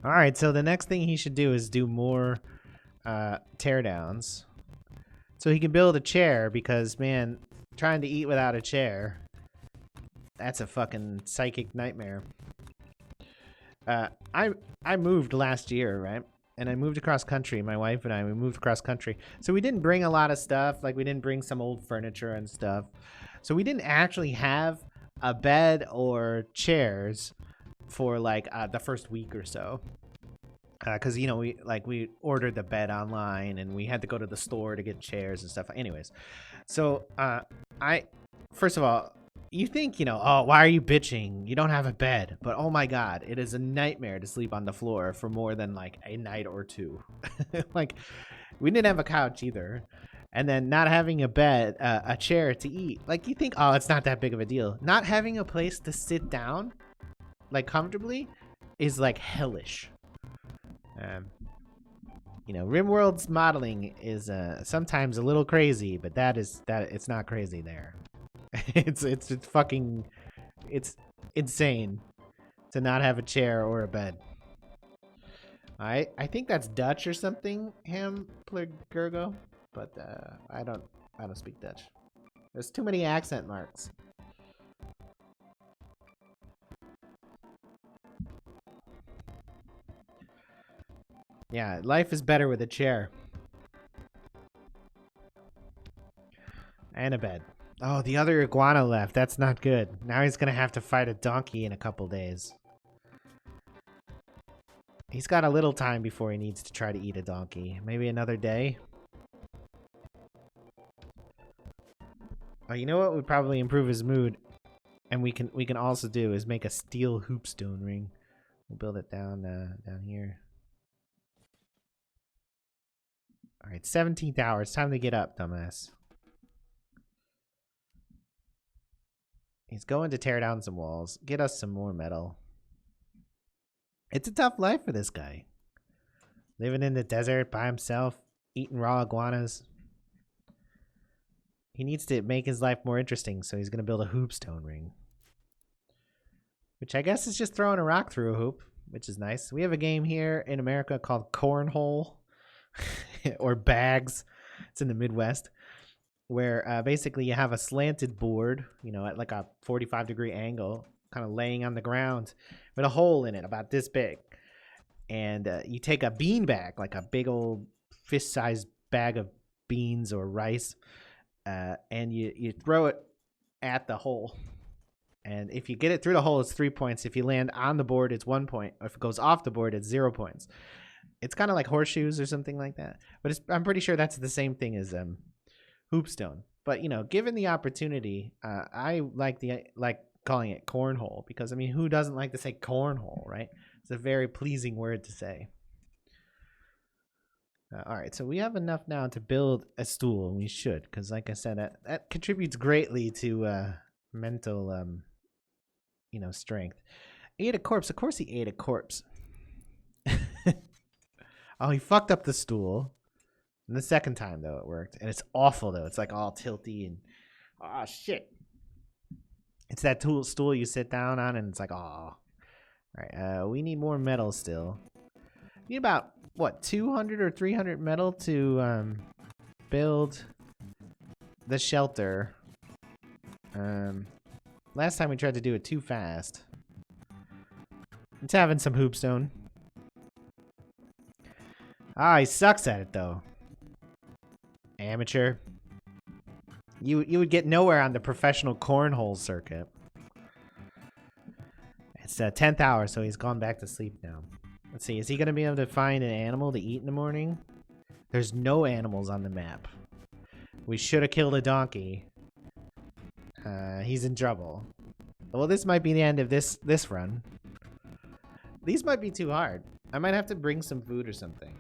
Speaker 1: All right, so the next thing he should do is do more teardowns, so he can build a chair. Because man, trying to eat without a chair, that's a fucking psychic nightmare. I moved last year, right? And I moved across country. My wife and I, we moved across country. So we didn't bring a lot of stuff. Like, we didn't bring some old furniture and stuff. So we didn't actually have a bed or chairs for like the first week or so. Because, you know, we ordered the bed online and we had to go to the store to get chairs and stuff. Anyways, so first of all, you think, you know, oh, why are you bitching? You don't have a bed. But oh my God, it is a nightmare to sleep on the floor for more than like a night or two. Like, we didn't have a couch either. And then not having a bed, a chair to eat. Like, you think, oh, it's not that big of a deal. Not having a place to sit down, like, comfortably is like hellish. You know, Rimworld's modeling is sometimes a little crazy, but it's not crazy there. It's insane to not have a chair or a bed. I think that's Dutch or something, Hamplurgergo, but I don't speak Dutch. There's too many accent marks. Yeah, life is better with a chair. And a bed. Oh, the other iguana left. That's not good. Now he's gonna have to fight a donkey in a couple days. He's got a little time before he needs to try to eat a donkey. Maybe another day. Oh, you know what would probably improve his mood, and we can also do is make a steel hoopstone ring. We'll build it down here. All right, 17th hour. It's time to get up, dumbass. He's going to tear down some walls, get us some more metal. It's a tough life for this guy. Living in the desert by himself, eating raw iguanas. He needs to make his life more interesting, so he's going to build a hoopstone ring. Which I guess is just throwing a rock through a hoop, which is nice. We have a game here in America called Cornhole. Or Bags. It's in the Midwest. Where basically you have a slanted board, you know, at like a 45-degree angle, kind of laying on the ground with a hole in it about this big. And you take a bean bag, like a big old fist-sized bag of beans or rice, and you throw it at the hole. And if you get it through the hole, it's 3 points. If you land on the board, it's 1 point. Or if it goes off the board, it's 0 points. It's kind of like horseshoes or something like that. But I'm pretty sure that's the same thing as hoopstone. But, you know, given the opportunity, I like calling it cornhole. Because, I mean, who doesn't like to say cornhole, right? It's a very pleasing word to say. All right, so we have enough now to build a stool. And we should. Because, like I said, that contributes greatly to mental, you know, strength. Ate a corpse. Of course he ate a corpse. Oh, he fucked up the stool. And the second time, though, it worked. And it's awful, though. It's like all tilty and... Oh, shit. It's that stool you sit down on, and it's like, oh. All right, we need more metal still. We need about, what, 200 or 300 metal to build the shelter. Last time we tried to do it too fast. It's having some hoopstone. Ah, he sucks at it, though. Amateur. You would get nowhere on the professional cornhole circuit. It's 10th hour, so he's gone back to sleep now. Let's see, is he going to be able to find an animal to eat in the morning? There's no animals on the map. We should have killed a donkey. He's in trouble. Well, this might be the end of this run. These might be too hard. I might have to bring some food or something.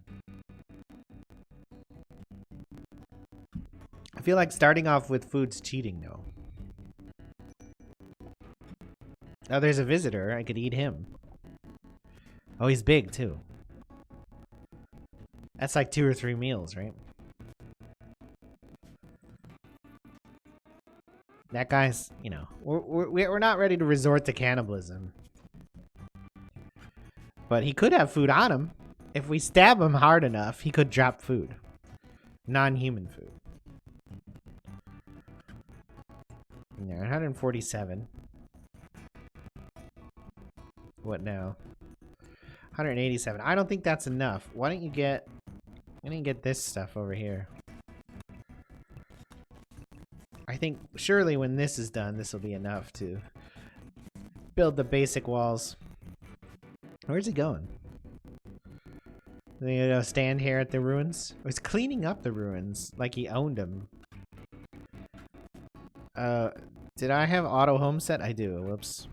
Speaker 1: I feel like starting off with food's cheating, though. Oh, there's a visitor. I could eat him. Oh, he's big, too. That's like 2 or 3 meals, right? That guy's, you know, we're not ready to resort to cannibalism. But he could have food on him. If we stab him hard enough, he could drop food. Non-human food. Yeah, 147. What now? 187. I don't think that's enough. Why don't you get this stuff over here? I think surely when this is done, this will be enough to build the basic walls. Where's he going? Is he gonna stand here at the ruins? Oh, he's cleaning up the ruins like he owned them. Did I have auto home set? I do. Whoops.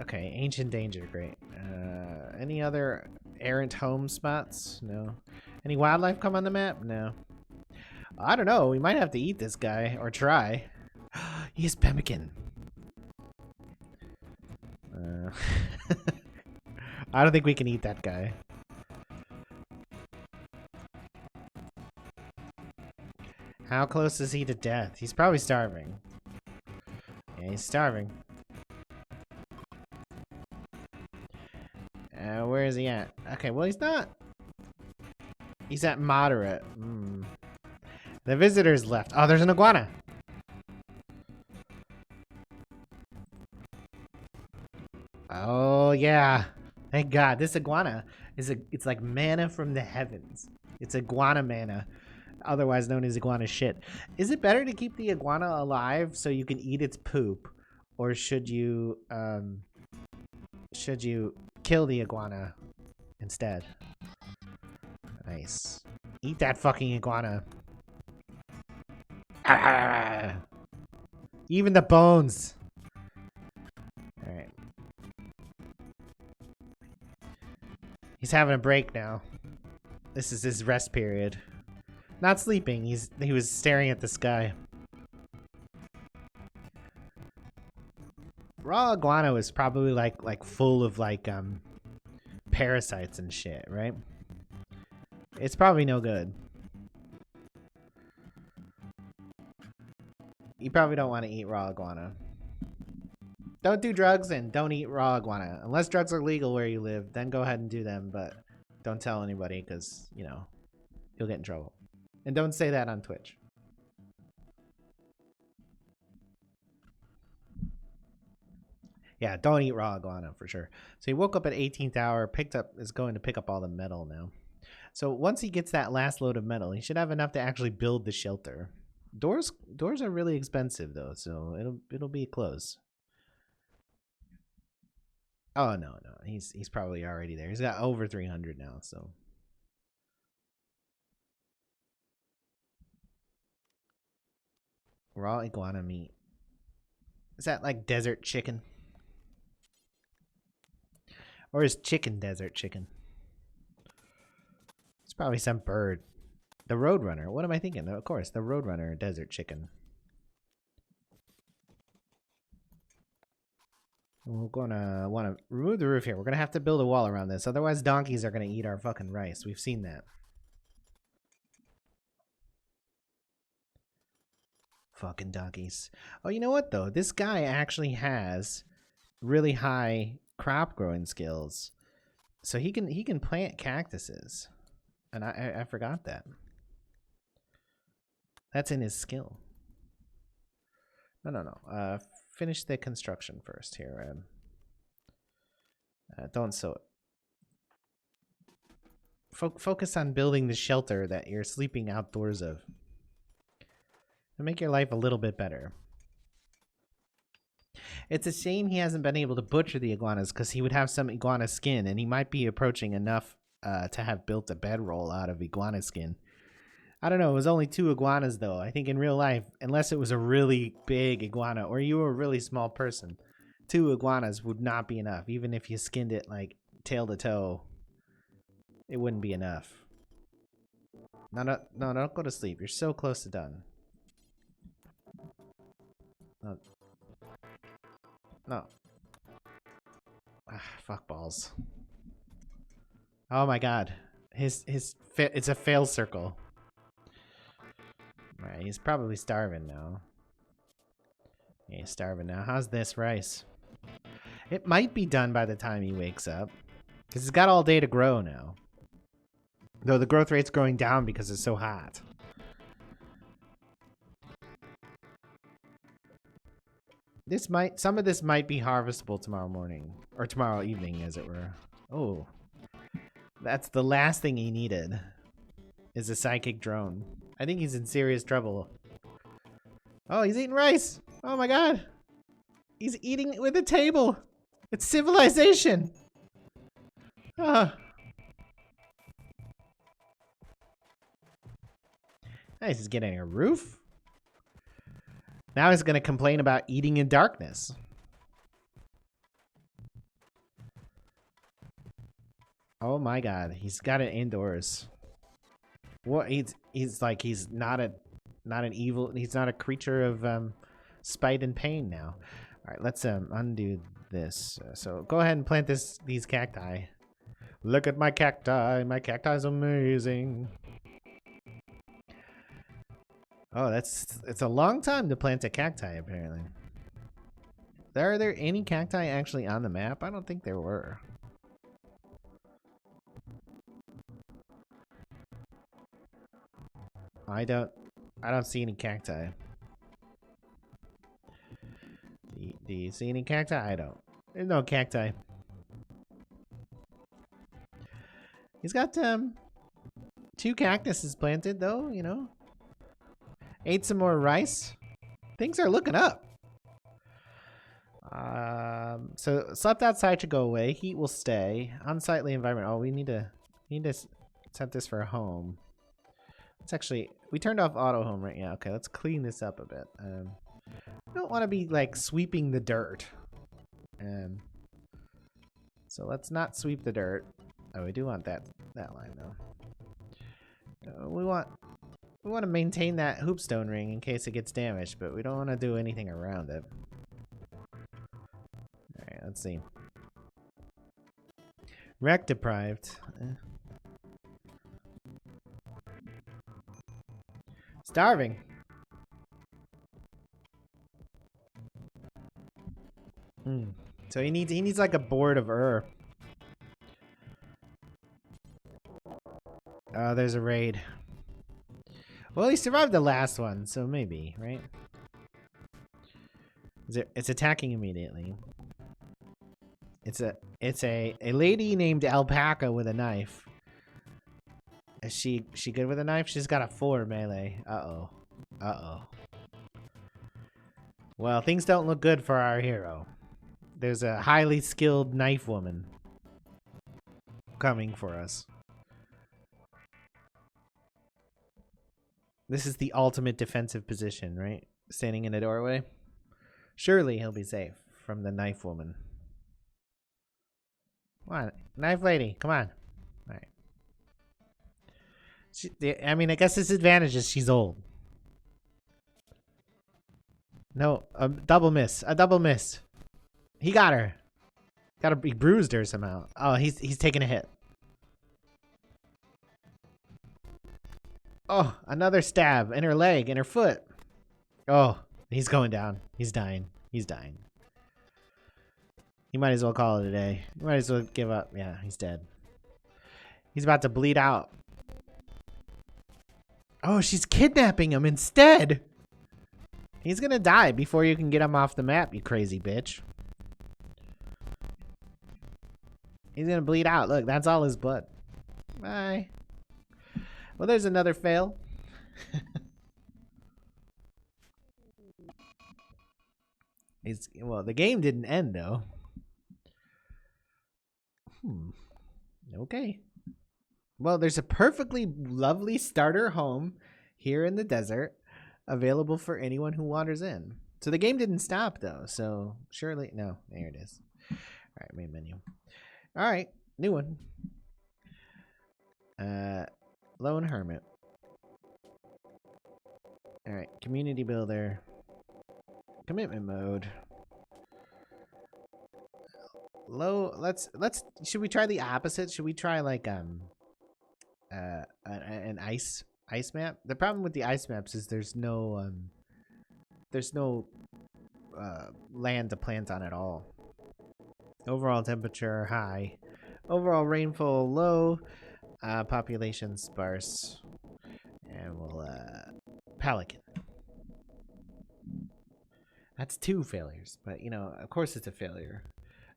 Speaker 1: Okay, ancient danger, great. Any other errant home spots? No. Any wildlife come on the map? No. I don't know. We might have to eat this guy or try. He's pemmican. I don't think we can eat that guy. How close is he to death? He's probably starving. Yeah, he's starving. Where is he at? Okay, well, he's not. He's at moderate. The visitor's left. Oh, there's an iguana. Oh, yeah. Thank God. This iguana it's like manna from the heavens. It's iguana manna, otherwise known as iguana shit. Is it better to keep the iguana alive so you can eat its poop, or should you should you kill the iguana instead? Nice. Eat that fucking iguana. Ah! Even the bones. All right. He's having a break now. This is his rest period. Not sleeping. He was staring at the sky. Raw iguana was probably like full of like parasites and shit, right? It's probably no good. You probably don't want to eat raw iguana. Don't do drugs and don't eat raw iguana. Unless drugs are legal where you live, then go ahead and do them, but don't tell anybody because, you know, you'll get in trouble. And don't say that on Twitch. Yeah, don't eat raw iguana for sure. So he woke up at 18th hour, is going to pick up all the metal now. So once he gets that last load of metal, he should have enough to actually build the shelter. Doors are really expensive though, so it'll be close. Oh no, he's probably already there. He's got over 300 now, so. Raw iguana meat. Is that like desert chicken? Or is chicken desert chicken? It's probably some bird. The Roadrunner. What am I thinking? Of course, the Roadrunner desert chicken. We're gonna want to remove the roof here. We're gonna have to build a wall around this. Otherwise, donkeys are gonna eat our fucking rice. We've seen that. Fucking donkeys. Oh, you know what though? This guy actually has really high crop growing skills, so he can plant cactuses, and I forgot that. That's in his skill. No. Finish the construction first here. Don't sow it. Focus on building the shelter that you're sleeping outdoors of. To make your life a little bit better. It's a shame he hasn't been able to butcher the iguanas because he would have some iguana skin, and he might be approaching enough to have built a bedroll out of iguana skin. I don't know. It was only 2 iguanas, though. I think in real life, unless it was a really big iguana or you were a really small person, 2 iguanas would not be enough. Even if you skinned it like tail to toe, it wouldn't be enough. No, don't go to sleep. You're so close to done. No. Fuck balls. Oh my god. It's a fail circle. Alright, he's probably starving now. Yeah, he's starving now. How's this rice? It might be done by the time he wakes up. Because he's got all day to grow now. Though the growth rate's going down because it's so hot. Some of this might be harvestable tomorrow morning. Or tomorrow evening, as it were. Oh. That's the last thing he needed. Is a psychic drone. I think he's in serious trouble. Oh, he's eating rice. Oh my god. He's eating with a table. It's civilization. Ah. Nice, he's getting a roof. Now he's going to complain about eating in darkness. Oh my god, he's got it indoors. What he's not an evil, he's not a creature of spite and pain now. All right, let's undo this. So go ahead and plant these cacti. Look at my cacti. My cacti is amazing. Oh, it's a long time to plant a cacti apparently. Are there any cacti actually on the map? I don't think there were. I don't see any cacti. Do you see any cacti? I don't. There's no cacti. He's got 2 cactuses planted though, you know. Ate some more rice. Things are looking up. So slept outside should go away. Heat will stay. Unsightly environment. Oh, we need to set this for a home. Let's actually, we turned off auto home right now. Okay, let's clean this up a bit. We don't want to be like sweeping the dirt. So let's not sweep the dirt. Oh, we do want that line though. We want to maintain that hoopstone ring in case it gets damaged, but we don't want to do anything around it. All right, let's see. Wreck deprived. Starving. So he needs like a board of Oh, there's a raid. Well, he survived the last one, so maybe, right? It's attacking immediately. It's a lady named Alpaca with a knife. Is she good with a knife? She's got a 4 melee. Uh-oh. Well, things don't look good for our hero. There's a highly skilled knife woman coming for us. This is the ultimate defensive position, right? Standing in a doorway. Surely he'll be safe from the knife woman. Come on, knife lady, come on. All right. I mean, I guess his advantage is she's old. No, a double miss. A double miss. He got her. He bruised her somehow. Oh, he's taking a hit. Oh, another stab in her leg, in her foot. Oh, he's going down. He's dying. He's dying. You might as well call it a day. You might as well give up. Yeah, he's dead. He's about to bleed out. Oh, she's kidnapping him instead. He's gonna die before you can get him off the map, you crazy bitch. He's gonna bleed out. Look, that's all his blood. Bye. Well, there's another fail. Well, the game didn't end, though. Okay. Well, there's a perfectly lovely starter home here in the desert available for anyone who wanders in. So the game didn't stop, though. So surely... No, there it is. All right, main menu. All right, new one. Lone Hermit. All right, community builder. Commitment mode. Low. Should we try the opposite? Should we try like an ice map? The problem with the ice maps is there's no land to plant on at all. Overall temperature high. Overall rainfall low. Population sparse. And we'll pelican. That's 2 failures, but you know, of course it's a failure.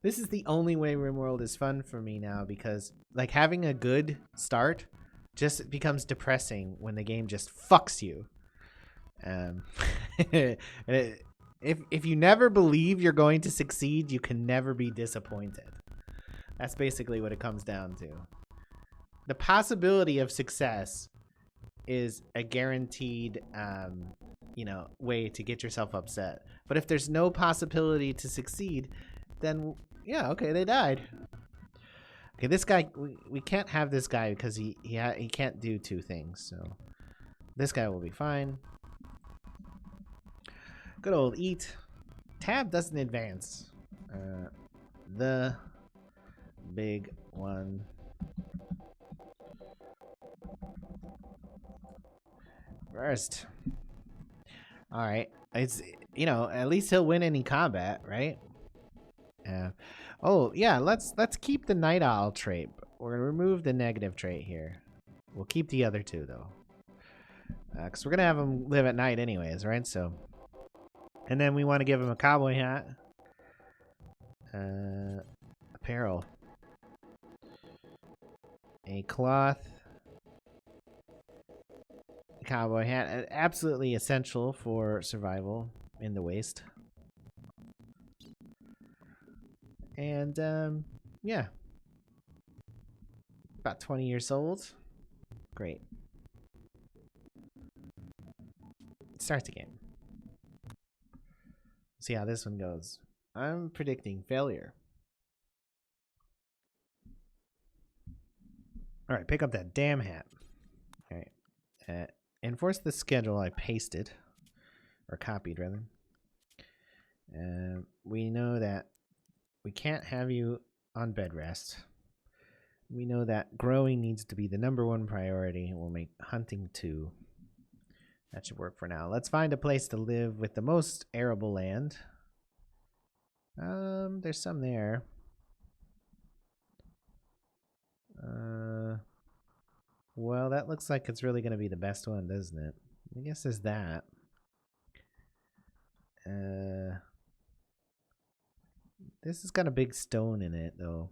Speaker 1: This is the only way Rimworld is fun for me now, because like having a good start just becomes depressing when the game just fucks you. If you never believe you're going to succeed, you can never be disappointed. That's basically what it comes down to. The possibility of success is a guaranteed way to get yourself upset. But if there's no possibility to succeed, then yeah, okay, they died. Okay, this guy, we can't have this guy because he can't do 2 things. So this guy will be fine. Good old eat. Tab doesn't advance. The big one. First. All right. It's, you know, at least he'll win any combat, right? Yeah. Oh, yeah, let's keep the Night Owl trait. We're going to remove the negative trait here. We'll keep the other 2, though. Because we're going to have him live at night anyways, right? So, and then we want to give him a cowboy hat. Apparel. A cloth. Cowboy hat. Absolutely essential for survival in the waste. And yeah, about 20 years old. Great. Start the game. See how this one goes. I'm predicting failure. All right, pick up that damn hat. All right. Enforce the schedule I pasted, or copied rather. We know that we can't have you on bed rest. We know that growing needs to be the #1 priority. We'll make hunting 2. That should work for now. Let's find a place to live with the most arable land. There's some there. Well, that looks like it's really going to be the best one, doesn't it? I guess there's that. This has got a big stone in it, though.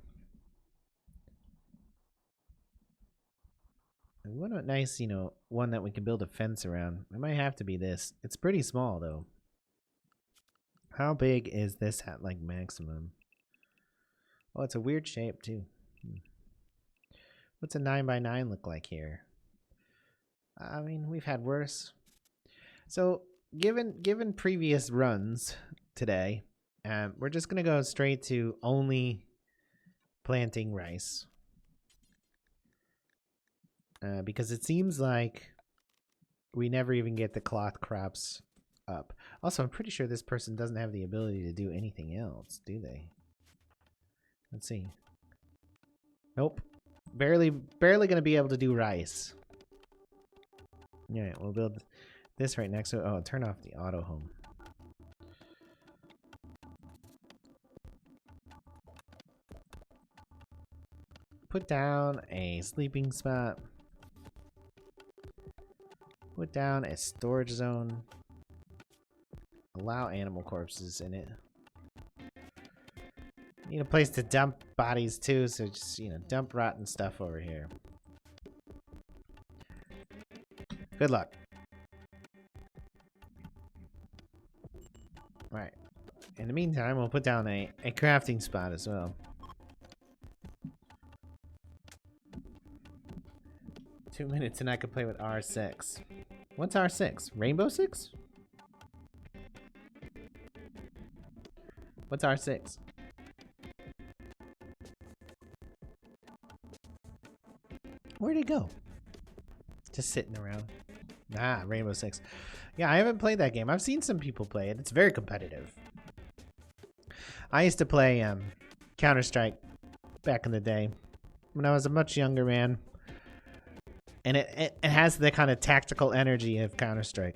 Speaker 1: And what a nice, one that we can build a fence around. It might have to be this. It's pretty small, though. How big is this at, like, maximum? Oh, it's a weird shape, too. What's a 9x9 look like here? I mean, we've had worse. So, given previous runs today, we're just going to go straight to only planting rice. Because it seems like we never even get the cloth crops up. Also, I'm pretty sure this person doesn't have the ability to do anything else, do they? Let's see. Nope. Barely going to be able to do rice. Alright, we'll build this right next to it. Oh, turn off the auto home. Put down a sleeping spot. Put down a storage zone. Allow animal corpses in it. Need a place to dump bodies too, so just, dump rotten stuff over here. Good luck. Alright. In the meantime, we'll put down a crafting spot as well. 2 minutes and I can play with R6. What's R6? Rainbow Six? What's R6? Where'd it go? Just sitting around. Ah, Rainbow Six. Yeah, I haven't played that game. I've seen some people play it. It's very competitive. I used to play Counter-Strike back in the day when I was a much younger man. And it has the kind of tactical energy of Counter-Strike.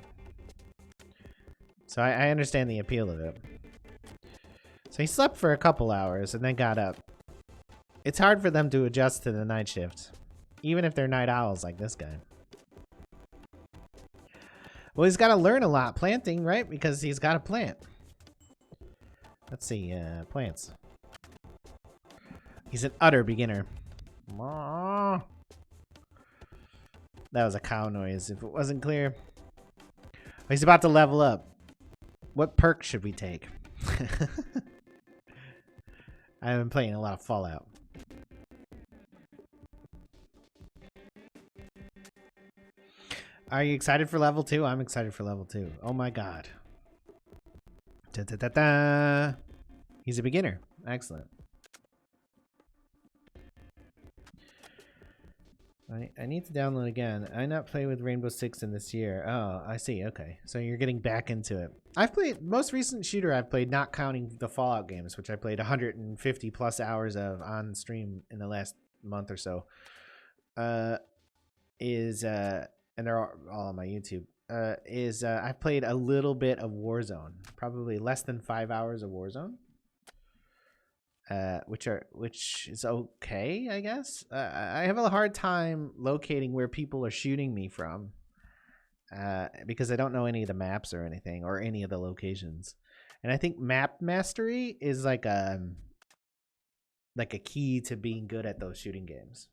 Speaker 1: So I understand the appeal of it. So he slept for a couple hours and then got up. It's hard for them to adjust to the night shift, even if they're night owls like this guy. Well, he's got to learn a lot planting, right? Because he's got to plant. Let's see, plants. He's an utter beginner. That was a cow noise, if it wasn't clear. He's about to level up. What perk should we take? I've been playing a lot of Fallout. Are you excited for level 2? I'm excited for level 2. Oh my god. Da, da, da, da. He's a beginner. Excellent. I need to download again. I not play with Rainbow Six in this year. Oh, I see. Okay. So you're getting back into it. I've played, most recent shooter I've played, not counting the Fallout games, which I played 150 plus hours of on stream in the last month or so, and they're all on my YouTube, I've played a little bit of Warzone, probably less than 5 hours of Warzone. Which is okay, I guess. I have a hard time locating where people are shooting me from, because I don't know any of the maps or anything, or any of the locations. And I think map mastery is like a key to being good at those shooting games.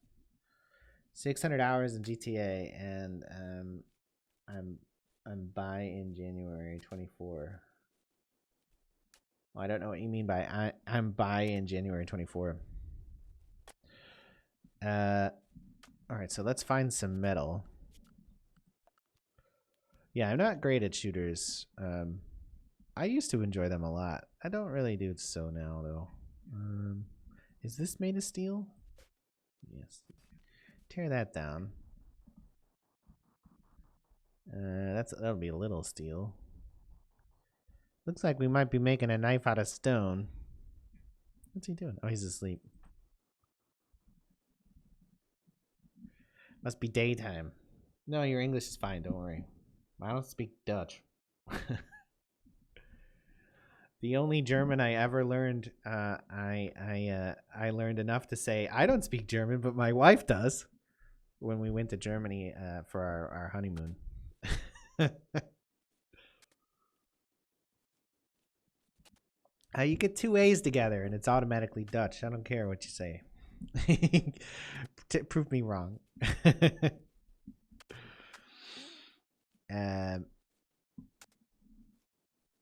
Speaker 1: 600 hours in GTA, and I'm by in January 24. Well, I don't know what you mean by I'm bi in January 24. All right, so let's find some metal. Yeah, I'm not great at shooters. I used to enjoy them a lot. I don't really do so now, though. Is this made of steel? Yes. Tear that down. That'll be a little steel. Looks like we might be making a knife out of stone. What's he doing? Oh, he's asleep. Must be daytime. No, your English is fine. Don't worry. I don't speak Dutch. The only German I ever learned, I learned enough to say I don't speak German, but my wife does. When we went to Germany for our honeymoon. You get two A's together and it's automatically Dutch. I don't care what you say. Prove me wrong.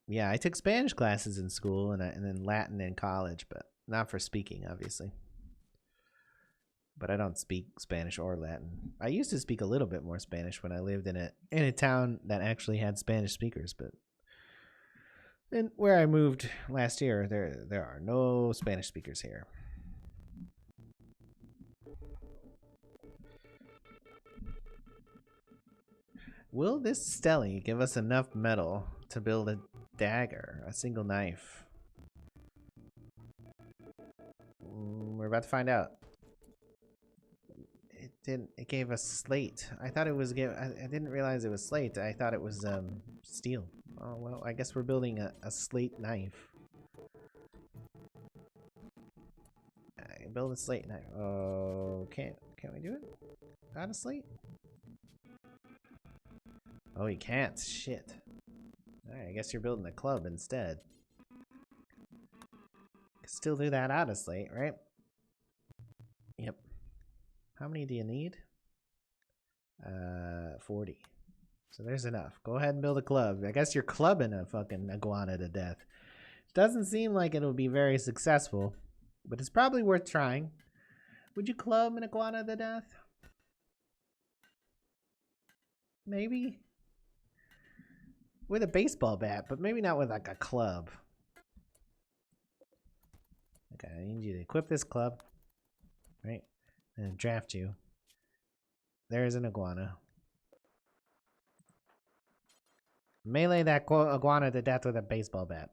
Speaker 1: Yeah, I took Spanish classes in school and then Latin in college, but not for speaking, obviously. But I don't speak Spanish or Latin. I used to speak a little bit more Spanish when I lived in a town that actually had Spanish speakers, but and where I moved last year, there are no Spanish speakers here. Will this Stelly give us enough metal to build a dagger, a single knife? We're about to find out. It didn't. It gave us slate. I thought it was. I didn't realize it was slate. I thought it was steel. Oh well. I guess we're building a slate knife. Build a slate knife. Oh, can't we do it? Out of slate? Oh, you can't. Shit. Alright, I guess you're building a club instead. Still do that out of slate, right? Yep. How many do you need? 40. So there's enough. Go ahead and build a club. I guess you're clubbing a fucking iguana to death. Doesn't seem like it'll be very successful, but it's probably worth trying. Would you club an iguana to death? Maybe? With a baseball bat, but maybe not with like a club. Okay, I need you to equip this club. Right? And draft you. There's an iguana. Melee that iguana to death with a baseball bat.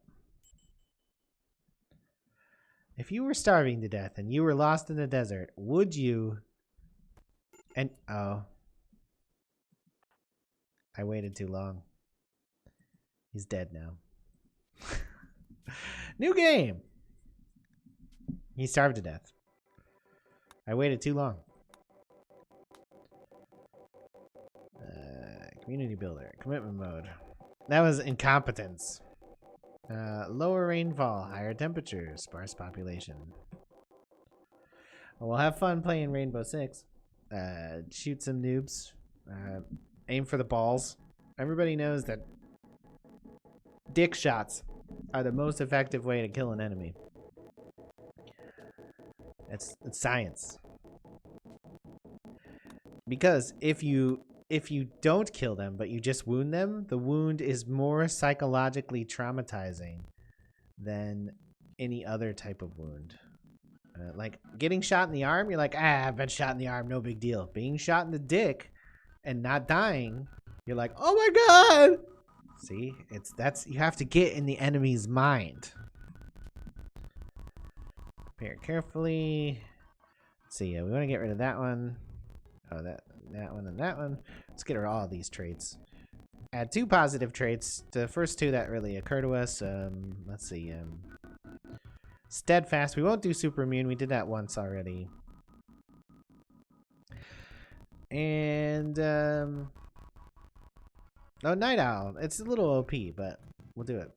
Speaker 1: If you were starving to death and you were lost in the desert, would you... And... Oh. I waited too long. He's dead now. New game! He starved to death. I waited too long. Community builder. Commitment mode. That was incompetence. Lower rainfall, higher temperatures, sparse population. Well, we'll have fun playing Rainbow Six. Shoot some noobs. Aim for the balls. Everybody knows that dick shots are the most effective way to kill an enemy. It's science. Because if you don't kill them, but you just wound them, the wound is more psychologically traumatizing than any other type of wound. Like getting shot in the arm, you're like, I've been shot in the arm, no big deal. Being shot in the dick and not dying, you're like, oh my god! See, you have to get in the enemy's mind. Prepare carefully. Let's see, we want to get rid of that one. Oh, that one and that one. Let's get rid of all of these traits. Add 2 positive traits. The first 2 that really occur to us. Let's see. Steadfast. We won't do super immune. We did that once already. And oh, Night Owl. It's a little OP, but we'll do it.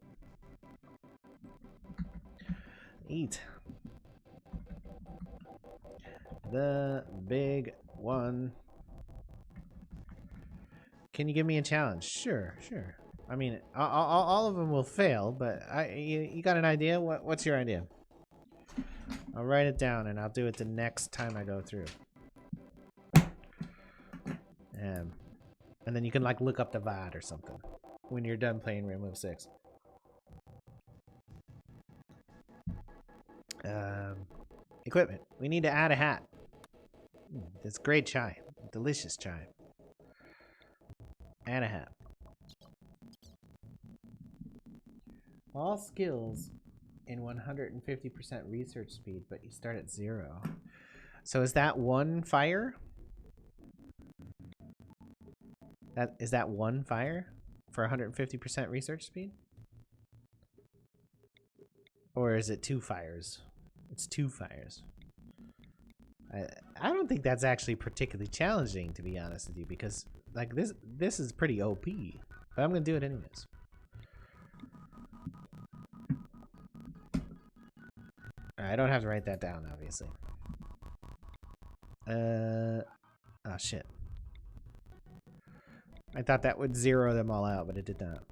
Speaker 1: Eat. The big one. Can you give me a challenge? Sure. I mean, all of them will fail, but you got an idea? What's your idea? I'll write it down and I'll do it the next time I go through. And then you can like look up the VOD or something when you're done playing Rimworld 6. Equipment. We need to add a hat. This great chai. Delicious chai. Add a hat. All skills in 150% research speed, but you start at 0. So is that one fire? Is that one fire for 150% research speed? Or is it 2 fires? It's 2 fires. I don't think that's actually particularly challenging, to be honest with you, because like this is pretty OP. But I'm gonna do it anyways. I don't have to write that down, obviously. Oh shit. I thought that would 0 them all out, but it did not.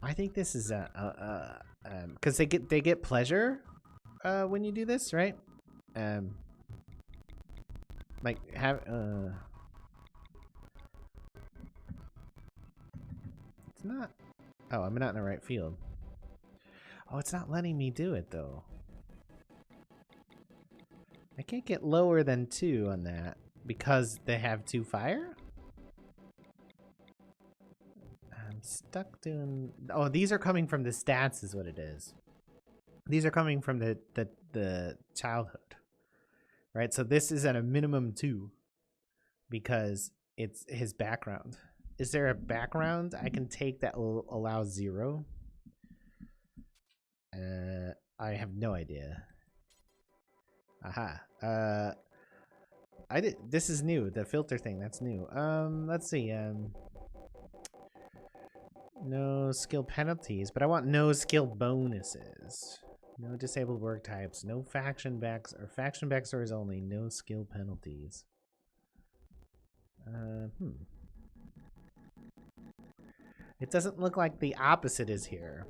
Speaker 1: I think this is because they get pleasure when you do this, right? Like have it's not. Oh, I'm not in the right field. Oh, it's not letting me do it though. I can't get lower than 2 on that because they have 2 fire. I'm stuck doing. Oh, these are coming from the stats, is what it is. These are coming from the childhood, right? So this is at a minimum 2 because it's his background. Is there a background I can take that will allow 0? I have no idea. Aha. This is new. The filter thing, that's new. Let's see. No skill penalties, but I want no skill bonuses. No disabled work types. No faction backstories only. No skill penalties. It doesn't look like the opposite is here.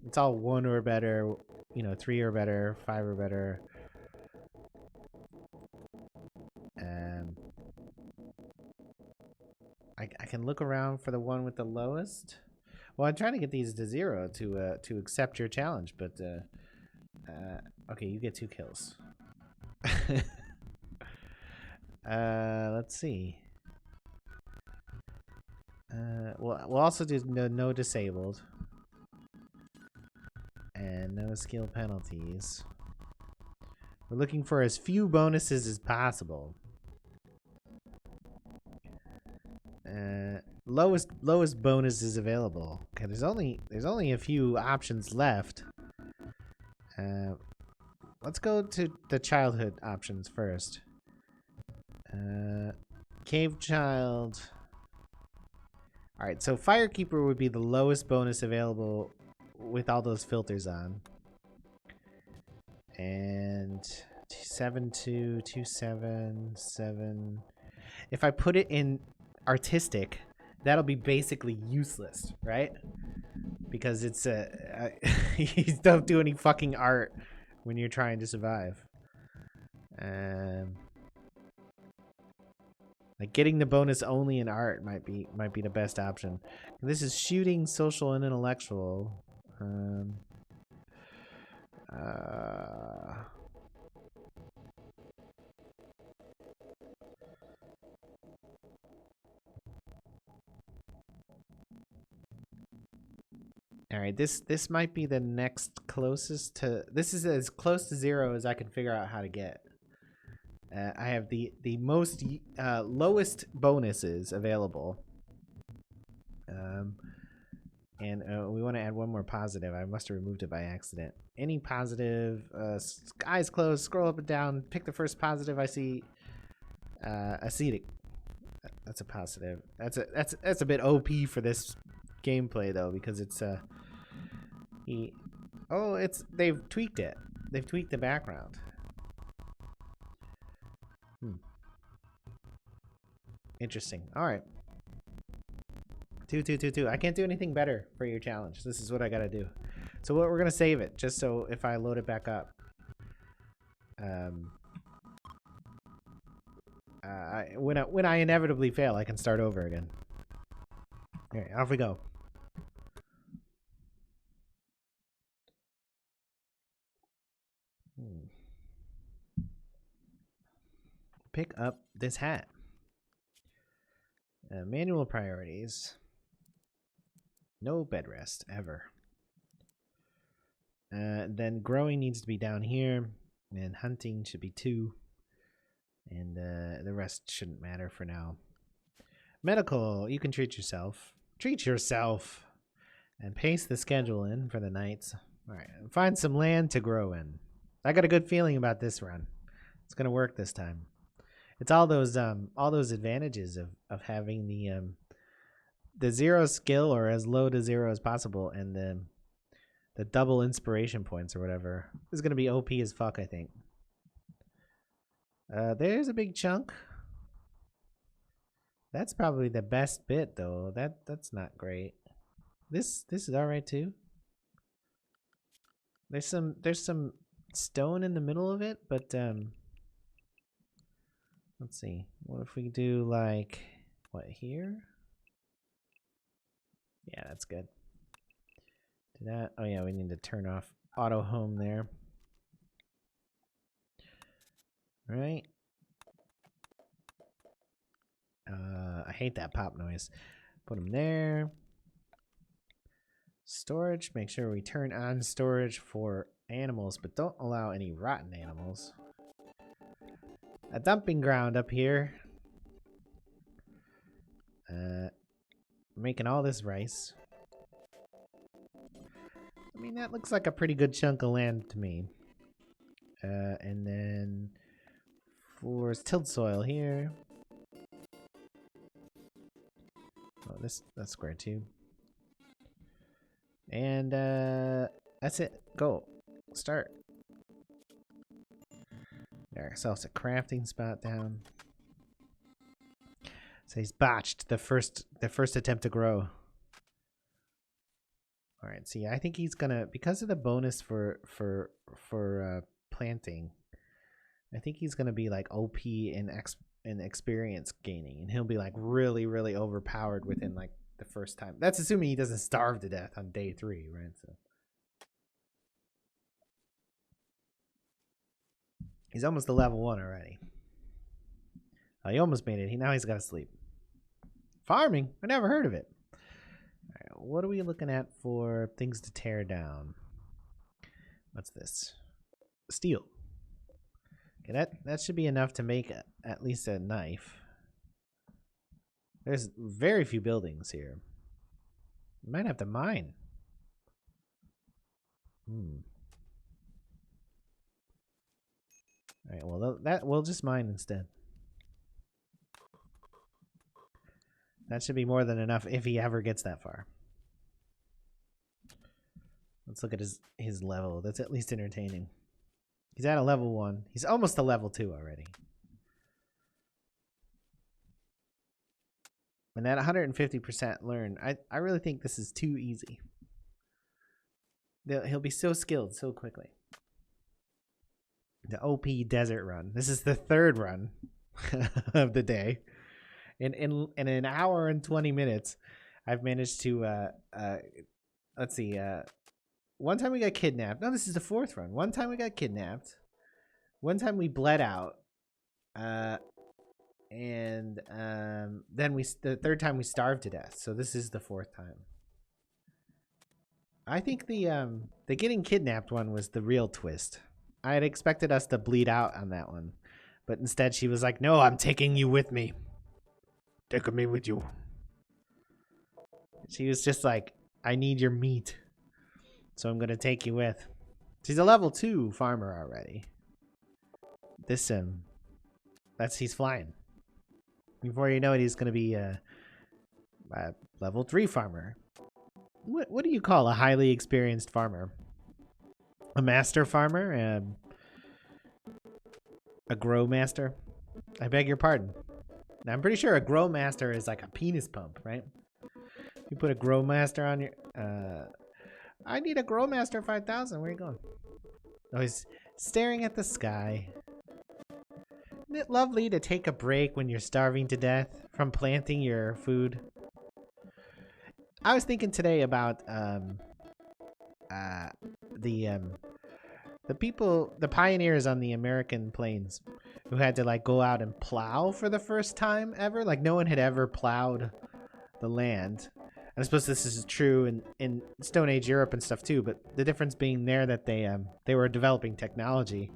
Speaker 1: It's all 1 or better, 3 or better, 5 or better. I can look around for the one with the lowest. Well, I'm trying to get these to 0 to accept your challenge, but okay, you get 2 kills. Let's see. We'll also do no disabled and no skill penalties. We're looking for as few bonuses as possible. Lowest bonuses available. Okay, there's only a few options left. Let's go to the childhood options first. Cave child. All right, so Firekeeper would be the lowest bonus available with all those filters on. And 7-2, 2-7, 7. If I put it in artistic, that'll be basically useless, right? Because it's you don't do any fucking art when you're trying to survive. Like getting the bonus only in art might be the best option. This is shooting, social, and intellectual. All right, this might be the next closest to. This is as close to 0 as I can figure out how to get. I have the most lowest bonuses available. And we want to add one more positive. I must have removed it by accident. Any positive, eyes closed, scroll up and down, pick the first positive I see. Ascetic. That's a positive. That's a bit OP for this gameplay though, because it's they've tweaked it. They've tweaked the background. Interesting. All right. 2, 2, 2, 2. I can't do anything better for your challenge. This is what I gotta do. So what we're gonna save it, just so if I load it back up. When I inevitably fail, I can start over again. All right, off we go. Pick up this hat. Manual priorities. No bed rest ever. Then growing needs to be down here, and hunting should be 2. And the rest shouldn't matter for now. Medical, you can treat yourself. Treat yourself! And paste the schedule in for the nights. Alright, find some land to grow in. I got a good feeling about this run. It's gonna work this time. It's all those advantages of having the 0 skill, or as low to 0 as possible, and the double inspiration points or whatever. This is gonna be OP as fuck, I think. There's a big chunk. That's probably the best bit, though. That's not great. This is all right too. There's some stone in the middle of it, but let's see. What if we do like what here? Yeah, that's good. Do that. Oh yeah, we need to turn off auto home there. All right. I hate that pop noise. Put them there. Storage. Make sure we turn on storage for animals, but don't allow any rotten animals. A dumping ground up here. Making all this rice. I mean, that looks like a pretty good chunk of land to me. And then for tilled soil here. Oh, that's square too. And that's it. Go. Start. There, ourselves a crafting spot down. So he's botched the first attempt to grow. All right, see, I think he's gonna, because of the bonus for planting, I think he's gonna be like OP in experience gaining, and he'll be like really overpowered within like the first time. That's assuming he doesn't starve to death on day 3, right? So he's almost to level 1 already. Oh, he almost made it. Now he's got to sleep. Farming? I never heard of it. All right, what are we looking at for things to tear down? What's this? Steel. Okay, that should be enough to make at least a knife. There's very few buildings here. We might have to mine. All right, well, we'll just mine instead. That should be more than enough if he ever gets that far. Let's look at his level. That's at least entertaining. He's at a level 1. He's almost to level 2 already. And that 150% learn, I really think this is too easy. He'll be so skilled so quickly. The OP desert run. This is the 3rd run of the day. In an hour and 20 minutes, I've managed to let's see. One time we got kidnapped. No, this is the 4th run. One time we got kidnapped. One time we bled out. And then the 3rd time we starved to death. So this is the 4th time. I think the getting kidnapped one was the real twist. I had expected us to bleed out on that one, but instead she was like, "No, I'm taking you with me. Taking me with you." She was just like, "I need your meat, so I'm gonna take you with." She's a level 2 farmer already. This he's flying. Before you know it, he's gonna be a level 3 farmer. What do you call a highly experienced farmer? A master farmer? A grow master? I beg your pardon. Now, I'm pretty sure a grow master is like a penis pump, right? You put a grow master on your. I need a grow master 5000. Where are you going? Oh, he's staring at the sky. Isn't it lovely to take a break when you're starving to death from planting your food? I was thinking today about the people, the pioneers on the American plains who had to like go out and plow for the first time ever. Like no one had ever plowed the land. And I suppose this is true in Stone Age Europe and stuff too, but the difference being there that they were developing technology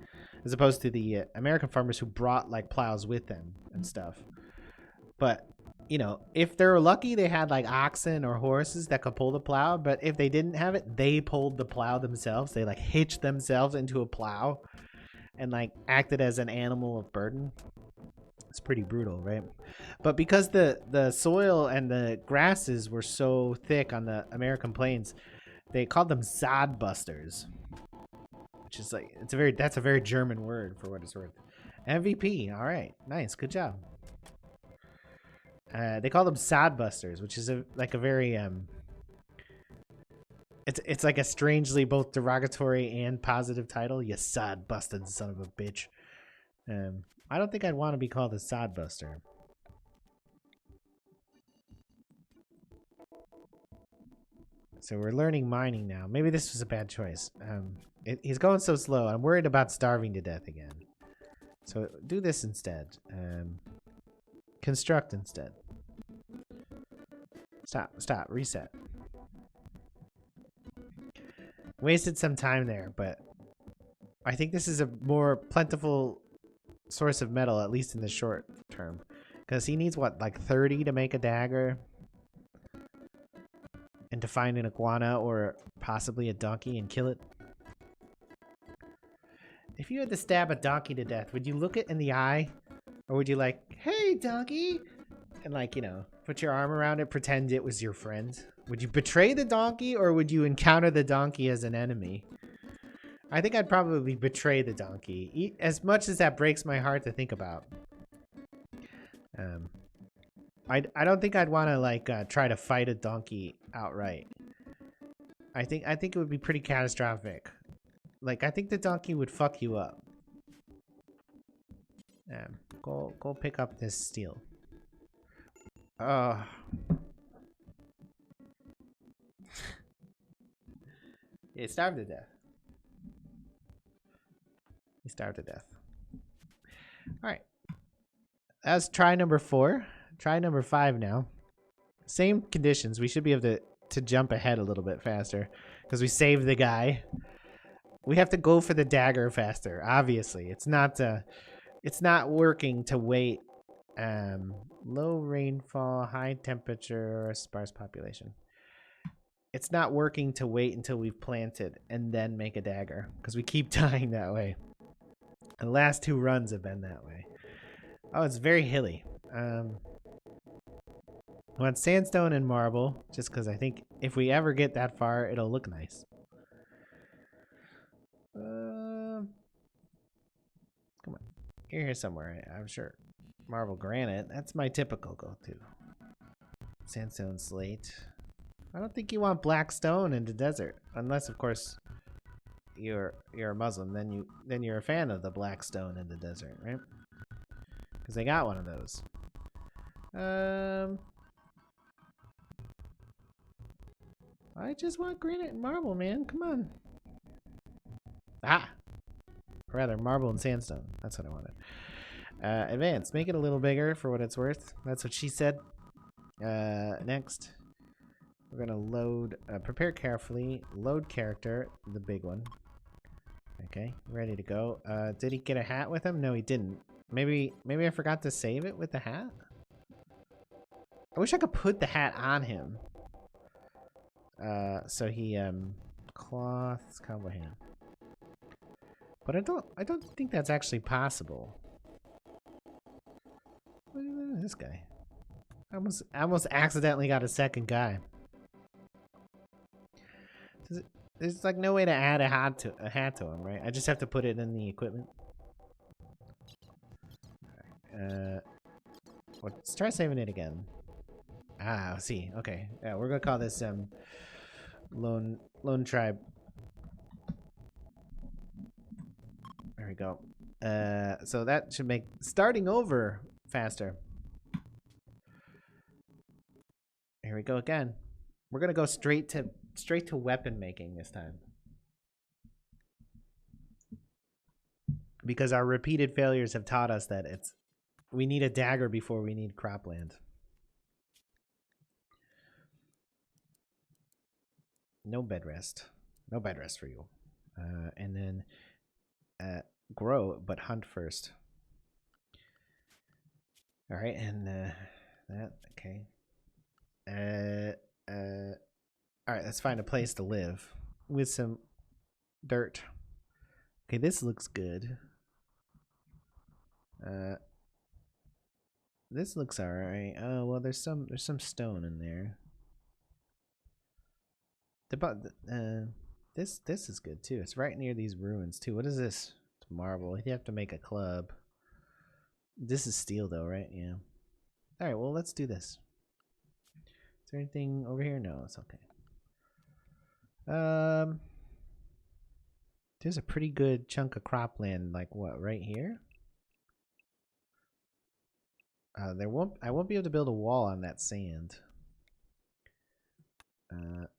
Speaker 1: as opposed to the American farmers who brought like plows with them and stuff. But you know, if they were lucky, they had like oxen or horses that could pull the plow. But if they didn't have it, they pulled the plow themselves. They like hitched themselves into a plow and like acted as an animal of burden. It's pretty brutal, right? But because the soil and the grasses were so thick on the American plains, they called them sod busters, which is like that's a very German word for what it's worth. MVP, all right, nice, good job. They call them sod busters, which is like a very it's like a strangely both derogatory and positive title. You sod busted son of a bitch. I don't think I'd want to be called a sod buster. So we're learning mining now. Maybe this was a bad choice. He's going so slow. I'm worried about starving to death again. So do this instead. Construct instead. Stop, reset. Wasted some time there, but I think this is a more plentiful source of metal, at least in the short term. Because he needs, what, like 30 to make a dagger? And to find an iguana or possibly a donkey and kill it? If you had to stab a donkey to death, would you look it in the eye? Or would you like, hey, donkey? And like, you know, put your arm around it, pretend it was your friend? Would you betray the donkey or would you encounter the donkey as an enemy? I think I'd probably betray the donkey, as much as that breaks my heart to think about. I don't think I'd want to like try to fight a donkey outright. I think it would be pretty catastrophic. Like I think the donkey would fuck you up. Go pick up this steel. He starved to death. He starved to death. All right. That's try number 4. Try number 5 now. Same conditions. We should be able to jump ahead a little bit faster because we saved the guy. We have to go for the dagger faster. Obviously, it's not working to wait. Low rainfall, high temperature, sparse population. It's not working to wait until we've planted and then make a dagger because we keep dying that way. The last 2 runs have been that way. Oh, it's very hilly. I want sandstone and marble, just because I think if we ever get that far, it'll look nice. Come on. You're here somewhere, I'm sure. Marble granite, that's my typical go-to. Sandstone slate. I don't think you want black stone in the desert, unless, of course, you're a Muslim. Then you're a fan of the black stone in the desert, right? Because they got one of those. I just want granite and marble, man. Come on. Ah! Or rather, marble and sandstone. That's what I wanted. Advance. Make it a little bigger for what it's worth. That's what she said. Next. We're going to load. Prepare carefully. Load character. The big one. Okay. Ready to go. Did he get a hat with him? No, he didn't. Maybe I forgot to save it with the hat? I wish I could put the hat on him. So he, cloth, cowboy hat. But I don't think that's actually possible. Look at this guy. I almost accidentally got a second guy. There's like no way to add a hat to him, right? I just have to put it in the equipment. Let's try saving it again. Ah, see. Okay. Yeah, we're gonna call this lone tribe. There we go. So that should make starting over faster. Here we go again. We're gonna go straight to weapon making this time. Because our repeated failures have taught us that we need a dagger before we need cropland. No bed rest. No bed rest for you. And then grow, but hunt first. All right, and that okay. All right, let's find a place to live with some dirt. Okay, this looks good. This looks all right. Oh well, there's some stone in there. This is good too. It's right near these ruins too. What is this? It's marble. You have to make a club. This is steel though, right? Yeah. All right. Well, let's do this. Is there anything over here? No, it's okay. There's a pretty good chunk of cropland, like what, right here? I won't be able to build a wall on that sand.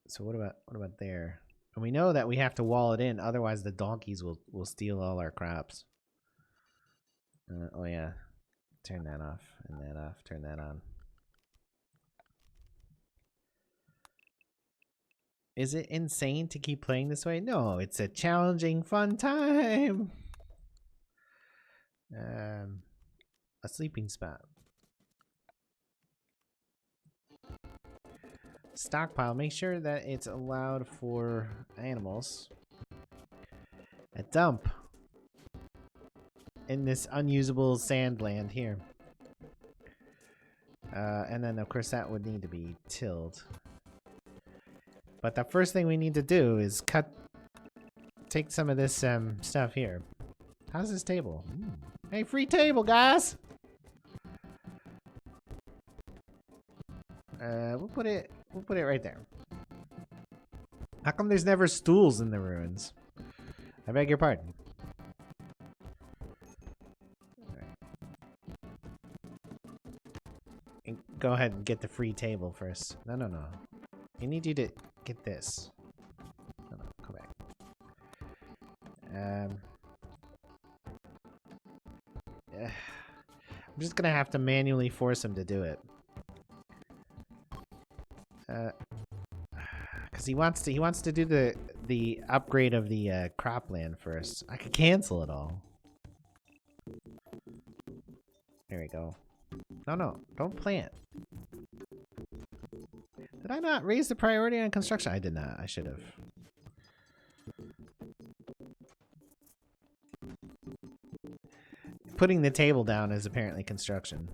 Speaker 1: So what about there? And we know that we have to wall it in, otherwise the donkeys will steal all our crops. Oh yeah, turn that off and that off. Turn that on. Is it insane to keep playing this way? No, it's a challenging, fun time. A sleeping spot. Stockpile. Make sure that it's allowed for animals. A dump in this unusable sand land here. And then of course that would need to be tilled. But the first thing we need to do is take some of this stuff here. How's this table? Hey, free table, guys! We'll put it right there. How come there's never stools in the ruins? I beg your pardon. Right. Go ahead and get the free table first. No. I need you to get this. No, come back. I'm just gonna have to manually force him to do it. Because he wants to do the upgrade of the cropland first. I could cancel it all. There we go. No, don't plant. Did I not raise the priority on construction? I did not. I should have. Putting the table down is apparently construction.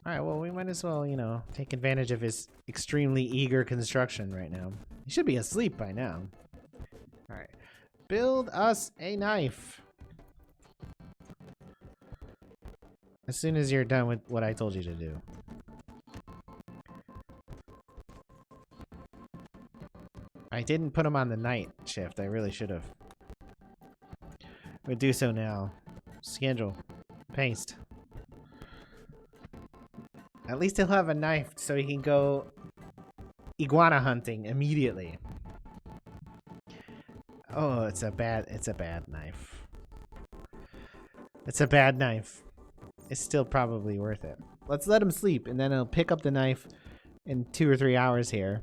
Speaker 1: Alright, well, we might as well, you know, take advantage of his extremely eager construction right now. He should be asleep by now. Alright. Build us a knife. As soon as you're done with what I told you to do. I didn't put him on the night shift. I really should have. We'll do so now. Schedule. Paste. At least he'll have a knife so he can go iguana hunting immediately. Oh, it's a bad knife. It's a bad knife. It's still probably worth it. Let's let him sleep, and then he'll pick up the knife in 2 or 3 hours here.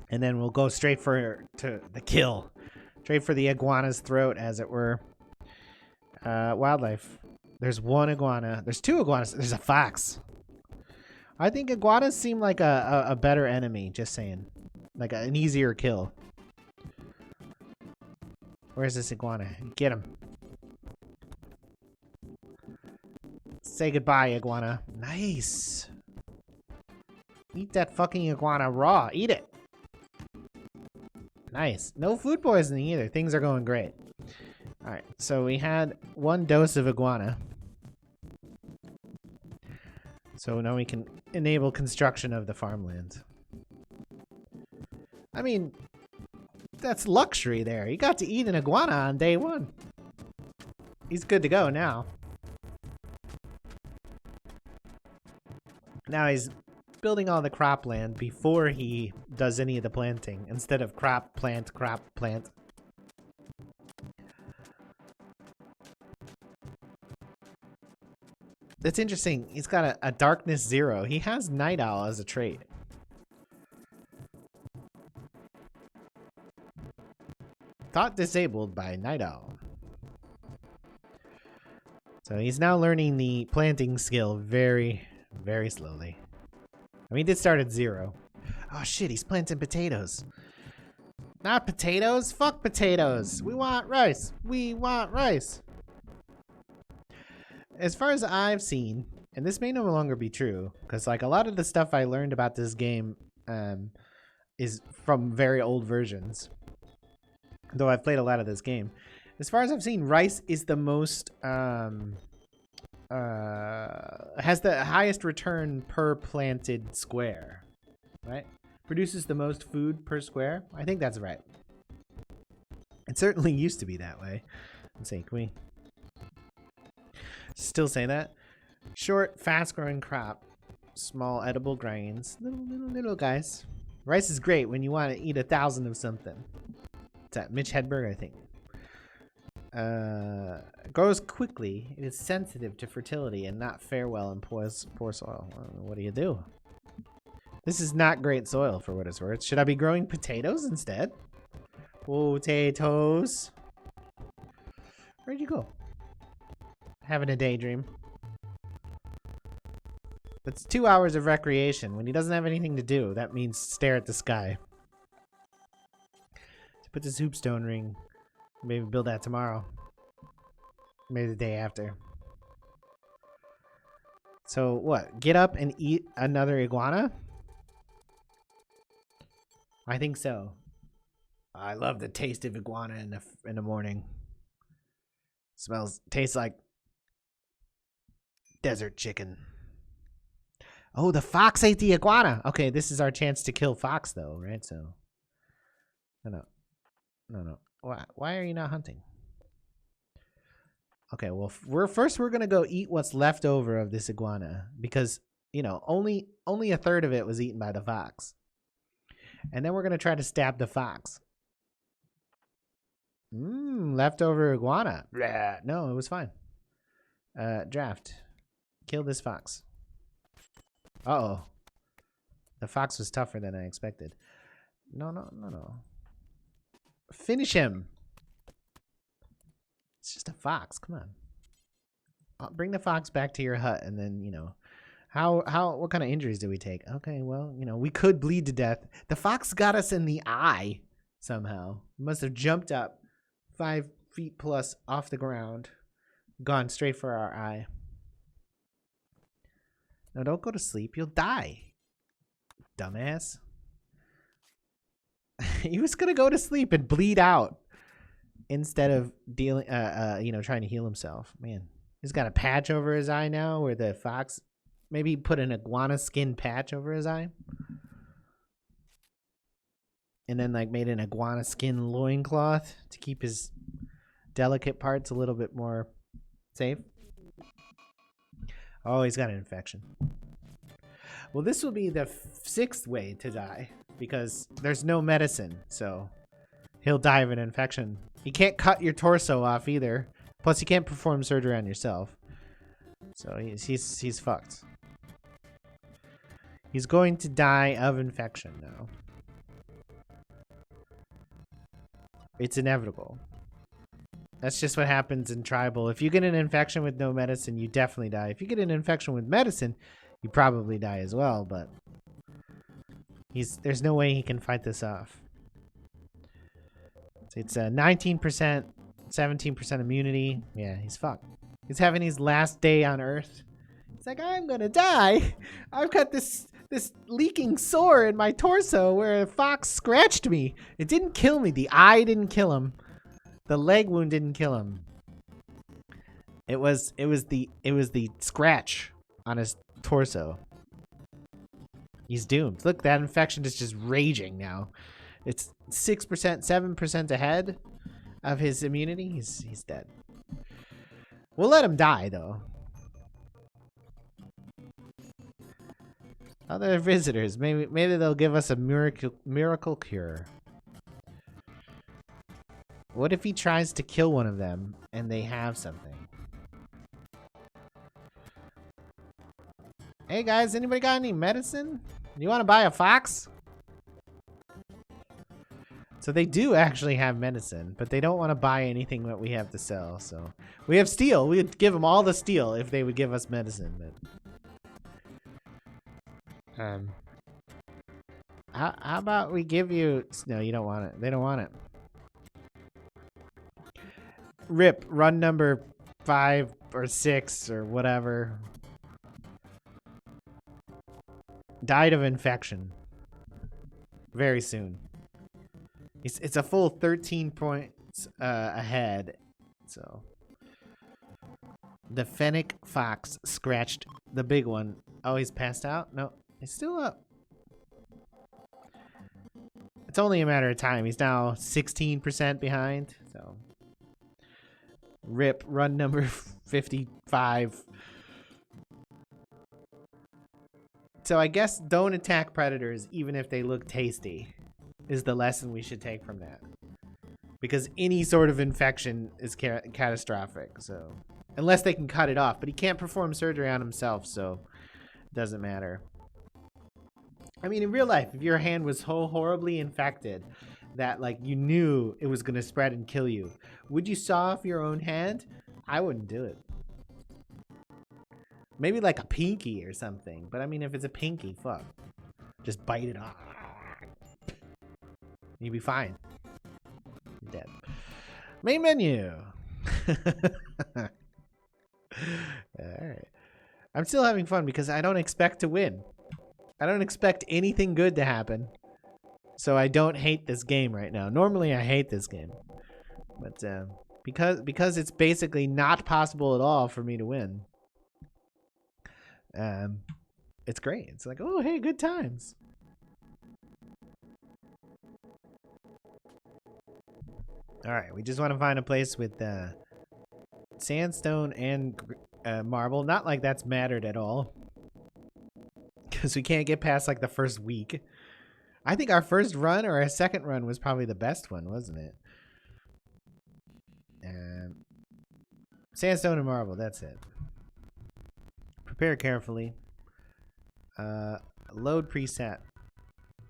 Speaker 1: And then we'll go straight to the kill. Straight for the iguana's throat, as it were. Wildlife. There's one iguana. There's 2 iguanas. There's a fox. I think iguanas seem like a better enemy, just saying. Like an easier kill. Where's this iguana? Get him. Say goodbye, iguana. Nice. Eat that fucking iguana raw. Eat it. Nice. No food poisoning either. Things are going great. Alright, so we had 1 dose of iguana. So now we can enable construction of the farmland. I mean, that's luxury there. He got to eat an iguana on day 1. He's good to go now. Now he's building all the cropland before he does any of the planting, instead of crop, plant, crop, plant. That's interesting. He's got a darkness 0. He has night owl as a trait. Thought disabled by night owl. So he's now learning the planting skill very, very slowly. I mean, he did start at 0. Oh shit, he's planting potatoes. Not potatoes? Fuck potatoes. We want rice. We want rice. As far as I've seen, and this may no longer be true, because like a lot of the stuff I learned about this game is from very old versions. Though I've played a lot of this game. As far as I've seen, rice is the most has the highest return per planted square, right? Produces the most food per square. I think that's right. It certainly used to be that way. Let's see, can we still say that? Short, fast-growing crop, small edible grains, little guys. Rice is great when you want to eat 1,000 of something. What's that? Mitch Hedberg, I think. Grows quickly. It is sensitive to fertility and not fare well in poor soil. What do you do? This is not great soil for what it's worth. Should I be growing potatoes instead? Potatoes. Where'd you go? Having a daydream. That's 2 hours of recreation. When he doesn't have anything to do, that means stare at the sky. To put this hoopstone ring. Maybe build that tomorrow. Maybe the day after. So what? Get up and eat another iguana? I think so. I love the taste of iguana in the morning. Tastes like desert chicken. Oh, the fox ate the iguana. Okay, this is our chance to kill fox though, right? So no. Why are you not hunting? Okay, well, we're gonna go eat what's left over of this iguana because, you know, only 1/3 of it was eaten by the fox. And then we're gonna try to stab the fox. Leftover iguana. Blah. No, it was fine. Draft. Kill this fox. Uh-oh. The fox was tougher than I expected. No. Finish him. It's just a fox. Come on. I'll bring the fox back to your hut, and then, you know, what kind of injuries did we take? Okay, well, you know, we could bleed to death. The fox got us in the eye somehow. We must have jumped up 5 feet plus off the ground, gone straight for our eye. No, don't go to sleep. You'll die, dumbass. He was gonna go to sleep and bleed out instead of dealing, trying to heal himself. Man, he's got a patch over his eye now, where the fox maybe put an iguana skin patch over his eye, and then like made an iguana skin loincloth to keep his delicate parts a little bit more safe. Oh, he's got an infection. Well, this will be the 6th way to die because there's no medicine, so he'll die of an infection. You can't cut your torso off either. Plus, you can't perform surgery on yourself. So he's fucked. He's going to die of infection now. It's inevitable. That's just what happens in tribal. If you get an infection with no medicine, you definitely die. If you get an infection with medicine, you probably die as well, but there's no way he can fight this off. It's 19%, 17% immunity. Yeah, he's fucked. He's having his last day on Earth. He's like, I'm gonna die. I've got this leaking sore in my torso where a fox scratched me. It didn't kill me. The eye didn't kill him. The leg wound didn't kill him. It was the scratch on his torso. He's doomed. Look, that infection is just raging now. It's 6%, 7% ahead of his immunity. He's dead. We'll let him die though. Other visitors, maybe they'll give us a miracle cure. What if he tries to kill one of them and they have something? Hey guys, anybody got any medicine? You want to buy a fox? So they do actually have medicine, but they don't want to buy anything that we have to sell. So we have steel. We'd give them all the steel if they would give us medicine. But how about we give you? No, you don't want it. They don't want it. Rip, run number 5 or 6 or whatever. Died of infection. Very soon. It's a full 13 points ahead. So the fennec fox scratched the big one. Oh, he's passed out? No, he's still up. It's only a matter of time. He's now 16% behind. So rip, run number 55. So I guess don't attack predators even if they look tasty is the lesson we should take from that. Because any sort of infection is catastrophic. So unless they can cut it off, but he can't perform surgery on himself, so it doesn't matter. I mean, in real life, if your hand was so horribly infected that like you knew it was going to spread and kill you, would you saw off your own hand? I wouldn't do it. Maybe like a pinky or something. But I mean, if it's a pinky, fuck. Just bite it off. You'll be fine. You're dead. Main menu. Alright. I'm still having fun because I don't expect to win. I don't expect anything good to happen. So I don't hate this game right now. Normally I hate this game. But because it's basically not possible at all for me to win. It's great. It's like, oh, hey, good times. All right, we just want to find a place with sandstone and marble. Not like that's mattered at all, because we can't get past like the first week. I think our first run or our second run was probably the best one, wasn't it? Sandstone and marble. That's it. Prepare carefully. Load preset.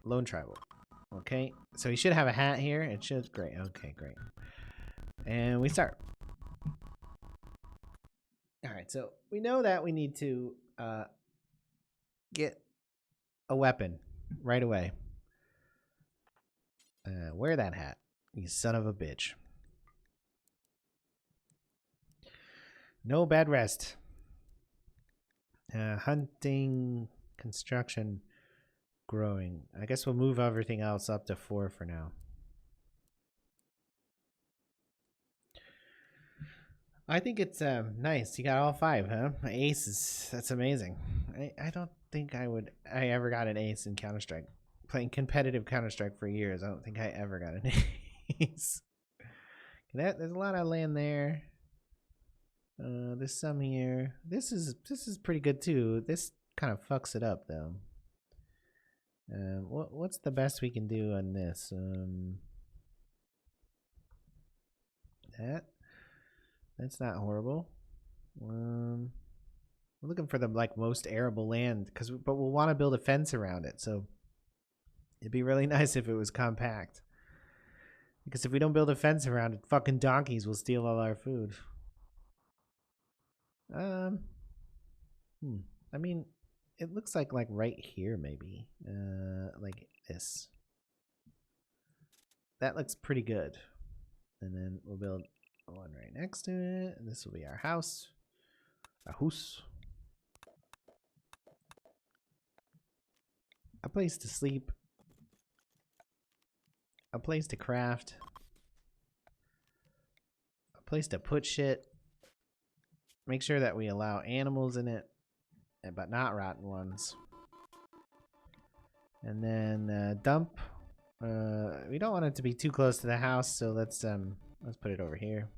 Speaker 1: Lone tribal. Okay, so he should have a hat here. It should. Great. Okay, great. And we start. All right, so we know that we need to get a weapon right away. Wear that hat, you son of a bitch. No bad rest. Hunting, construction, growing. I guess we'll move everything else up to 4 for now. I think it's nice. You got all 5, huh? My aces. That's amazing. I don't think I ever got an ace in Counter-Strike. Playing competitive Counter-Strike for years, I don't think I ever got an ace. There's a lot of land there. There's some here. This is pretty good too. This kind of fucks it up though. What's the best we can do on this? That's not horrible. We're looking for the like most arable land, but we'll want to build a fence around it. So it'd be really nice if it was compact. Because if we don't build a fence around it, fucking donkeys will steal all our food. I mean, it looks like right here maybe. Like this. That looks pretty good. And then we'll build one right next to it. And this will be our house. A house. A place to sleep. A place to craft. place to put shit. Make sure that we allow animals in it, but not rotten ones. And then dump. We don't want it to be too close to the house, so let's put it over here.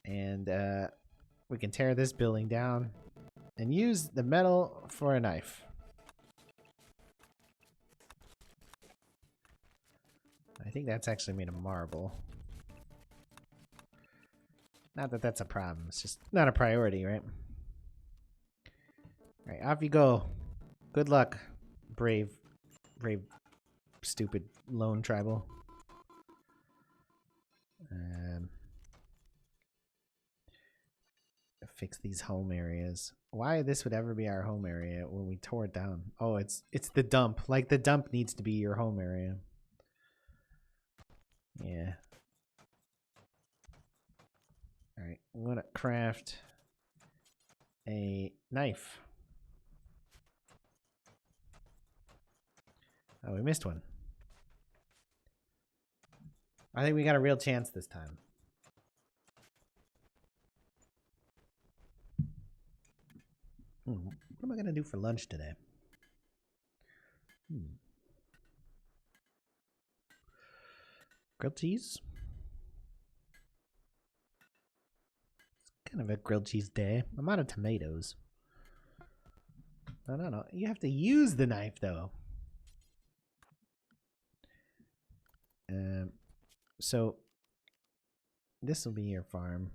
Speaker 1: And we can tear this building down and use the metal for a knife. I think that's actually made of marble. Not that that's a problem. It's just not a priority, right? All right, off you go. Good luck, brave, stupid lone tribal. Fix these home areas. Why this would ever be our home area when we tore it down? Oh, it's the dump. Like the dump needs to be your home area. Yeah. All right, I'm gonna craft a knife. Oh, we missed one. I think we got a real chance this time. What am I gonna do for lunch today? Grilled cheese? It's kind of a grilled cheese day. I'm out of tomatoes. No. You have to use the knife though. So this will be your farm.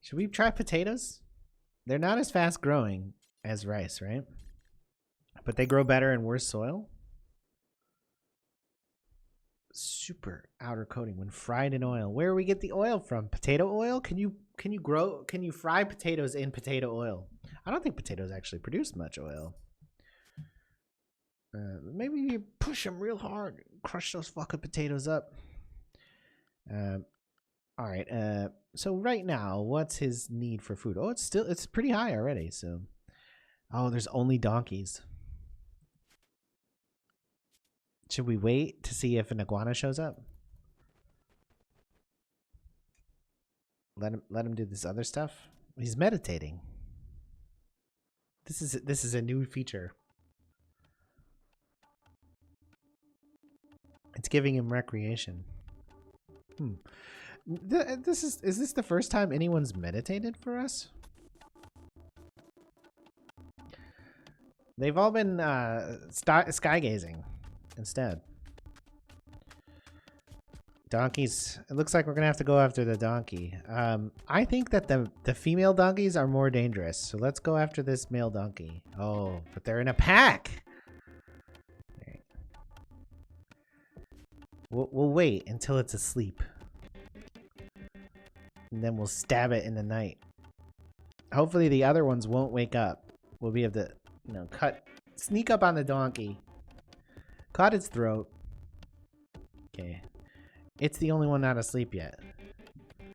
Speaker 1: Should we try potatoes? They're not as fast growing as rice, right? But they grow better in worse soil. Super outer coating when fried in oil. Where do we get the oil from? Potato oil? Can you fry potatoes in potato oil? I don't think potatoes actually produce much oil. Maybe you push them real hard, crush those fucking potatoes up. All right. So right now, what's his need for food? Oh, it's pretty high already. So, oh, there's only donkeys. Should we wait to see if an iguana shows up? Let him do this other stuff. He's meditating. This is a new feature. It's giving him recreation. Is this the first time anyone's meditated for us? They've all been sky gazing instead. Donkeys. It looks like we're gonna have to go after the donkey. I think that the female donkeys are more dangerous, so let's go after this male donkey. Oh, but they're in a pack. Right. We'll wait until it's asleep. And then we'll stab it in the night. Hopefully the other ones won't wake up. We'll be able to, sneak up on the donkey. Cut its throat. Okay. It's the only one not asleep yet.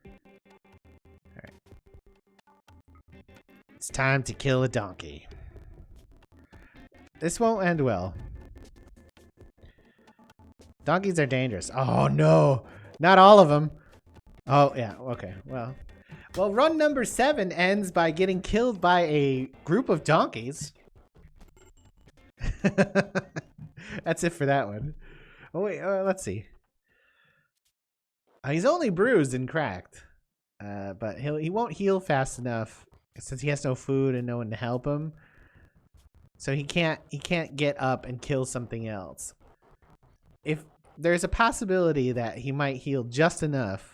Speaker 1: Alright. It's time to kill a donkey. This won't end well. Donkeys are dangerous. Oh no! Not all of them. Oh, yeah, okay, well, run number 7 ends by getting killed by a group of donkeys. That's it for that one. Oh, wait, let's see. He's only bruised and cracked, but he won't heal fast enough since he has no food and no one to help him. So he can't get up and kill something else. If there's a possibility that he might heal just enough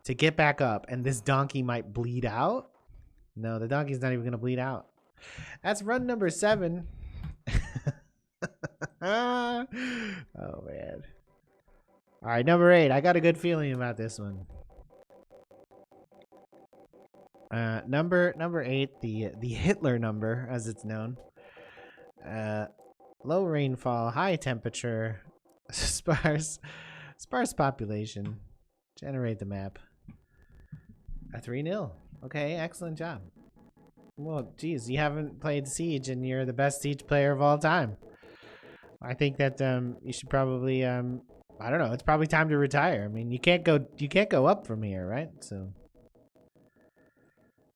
Speaker 1: to get back up, and this donkey might bleed out. No, the donkey's not even gonna bleed out. That's run number 7. Oh man. All right, number 8. I got a good feeling about this one. Number 8, the Hitler number, as it's known. Low rainfall, high temperature, sparse population. Generate the map. A 3-0. Okay, excellent job. Well, geez, you haven't played Siege and you're the best Siege player of all time. I think that you should probably I don't know. It's probably time to retire. I mean, you can't go up from here, right? So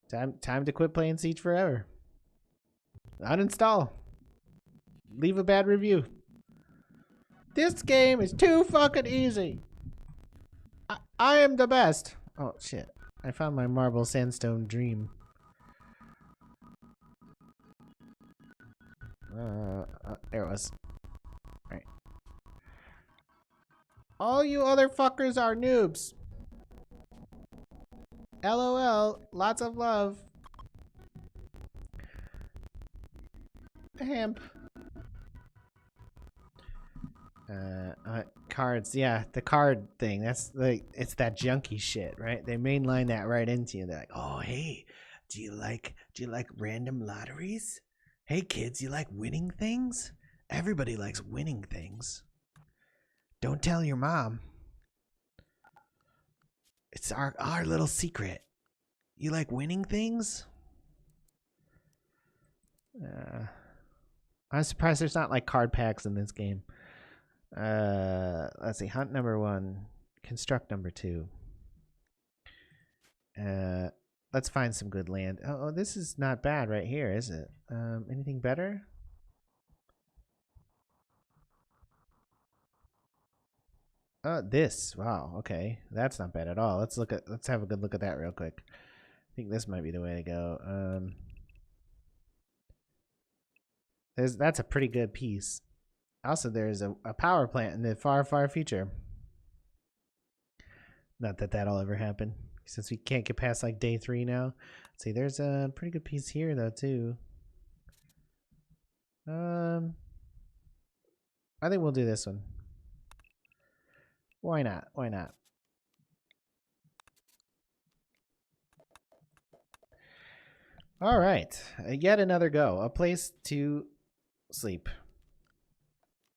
Speaker 1: time to quit playing Siege forever. Uninstall. Leave a bad review. This game is too fucking easy. I am the best. Oh shit. I found my marble sandstone dream. There it was. Right. All you other fuckers are noobs. LOL. Lots of love. Hemp. Cards. Yeah, the card thing. That's like, it's that junky shit, right? They mainline that right into you. They're like, oh, hey, do you like random lotteries? Hey, kids, you like winning things? Everybody likes winning things. Don't tell your mom. It's our little secret. You like winning things? I'm surprised there's not like card packs in this game. Let's see. Hunt number 1. Construct number 2. Let's find some good land. Oh, this is not bad right here, is it? Anything better? This. Wow. Okay, that's not bad at all. Let's have a good look at that real quick. I think this might be the way to go. That's a pretty good piece. Also, there's a power plant in the far, far future. Not that that'll ever happen, since we can't get past like day 3 now. Let's see, there's a pretty good piece here though too. I think we'll do this one. Why not? Why not? All right, yet another go. A place to sleep.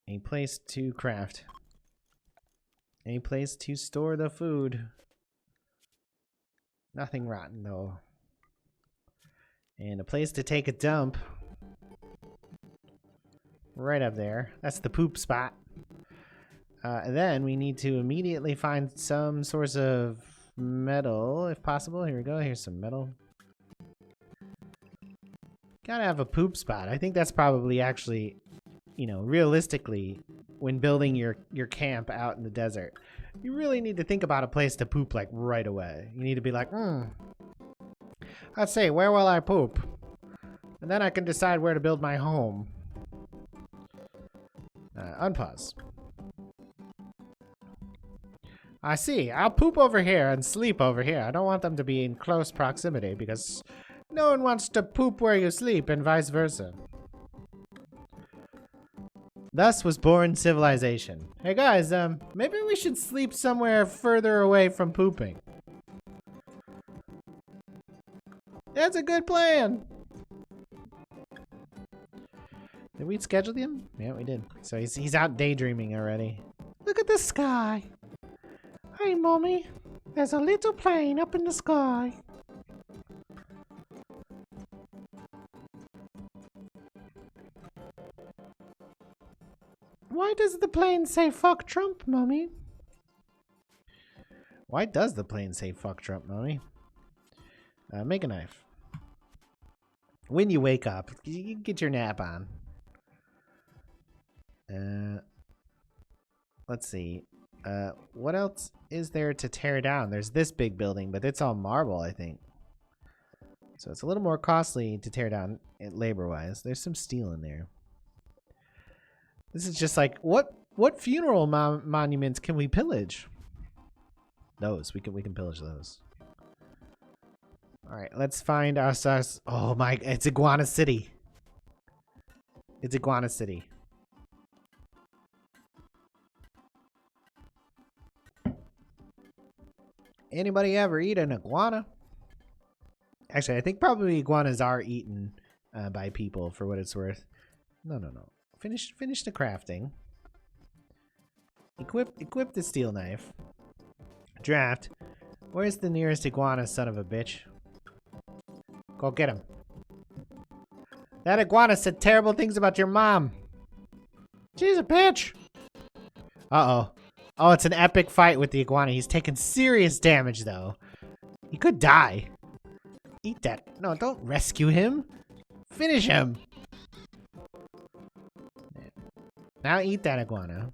Speaker 1: A place to craft. A place to store the food. Nothing rotten though. And a place to take a dump. Right up there. That's the poop spot. And then we need to immediately find some source of metal, if possible. Here we go. Here's some metal. Gotta have a poop spot. I think that's probably actually, you know, realistically, when building your camp out in the desert, you really need to think about a place to poop like right away. You need to be like, let's see, where will I poop? And then I can decide where to build my home. Unpause. I see. I'll poop over here and sleep over here. I don't want them to be in close proximity because no one wants to poop where you sleep and vice versa. Thus was born civilization. Hey guys, maybe we should sleep somewhere further away from pooping. That's a good plan. Did we schedule him? Yeah, we did. So he's out daydreaming already. Look at the sky. Hey, Mommy. There's a little plane up in the sky. Why does the plane say fuck Trump, Mommy? Why does the plane say fuck Trump, Mommy? Make a knife. When you wake up, you get your nap on. Let's see. What else is there to tear down? There's this big building, but it's all marble, I think. So it's a little more costly to tear down labor-wise. There's some steel in there. This is just like, what funeral monuments can we pillage? Those. We can pillage those. All right, let's find us. Oh my, it's Iguana City. It's Iguana City. Anybody ever eat an iguana? Actually, I think probably iguanas are eaten by people for what it's worth. No. Finish the crafting. Equip the steel knife. Draft. Where's the nearest iguana, son of a bitch? Go get him. That iguana said terrible things about your mom. She's a bitch. Uh-oh. Oh, it's an epic fight with the iguana. He's taking serious damage, though. He could die. Eat that. No, don't rescue him. Finish him. Now eat that iguana.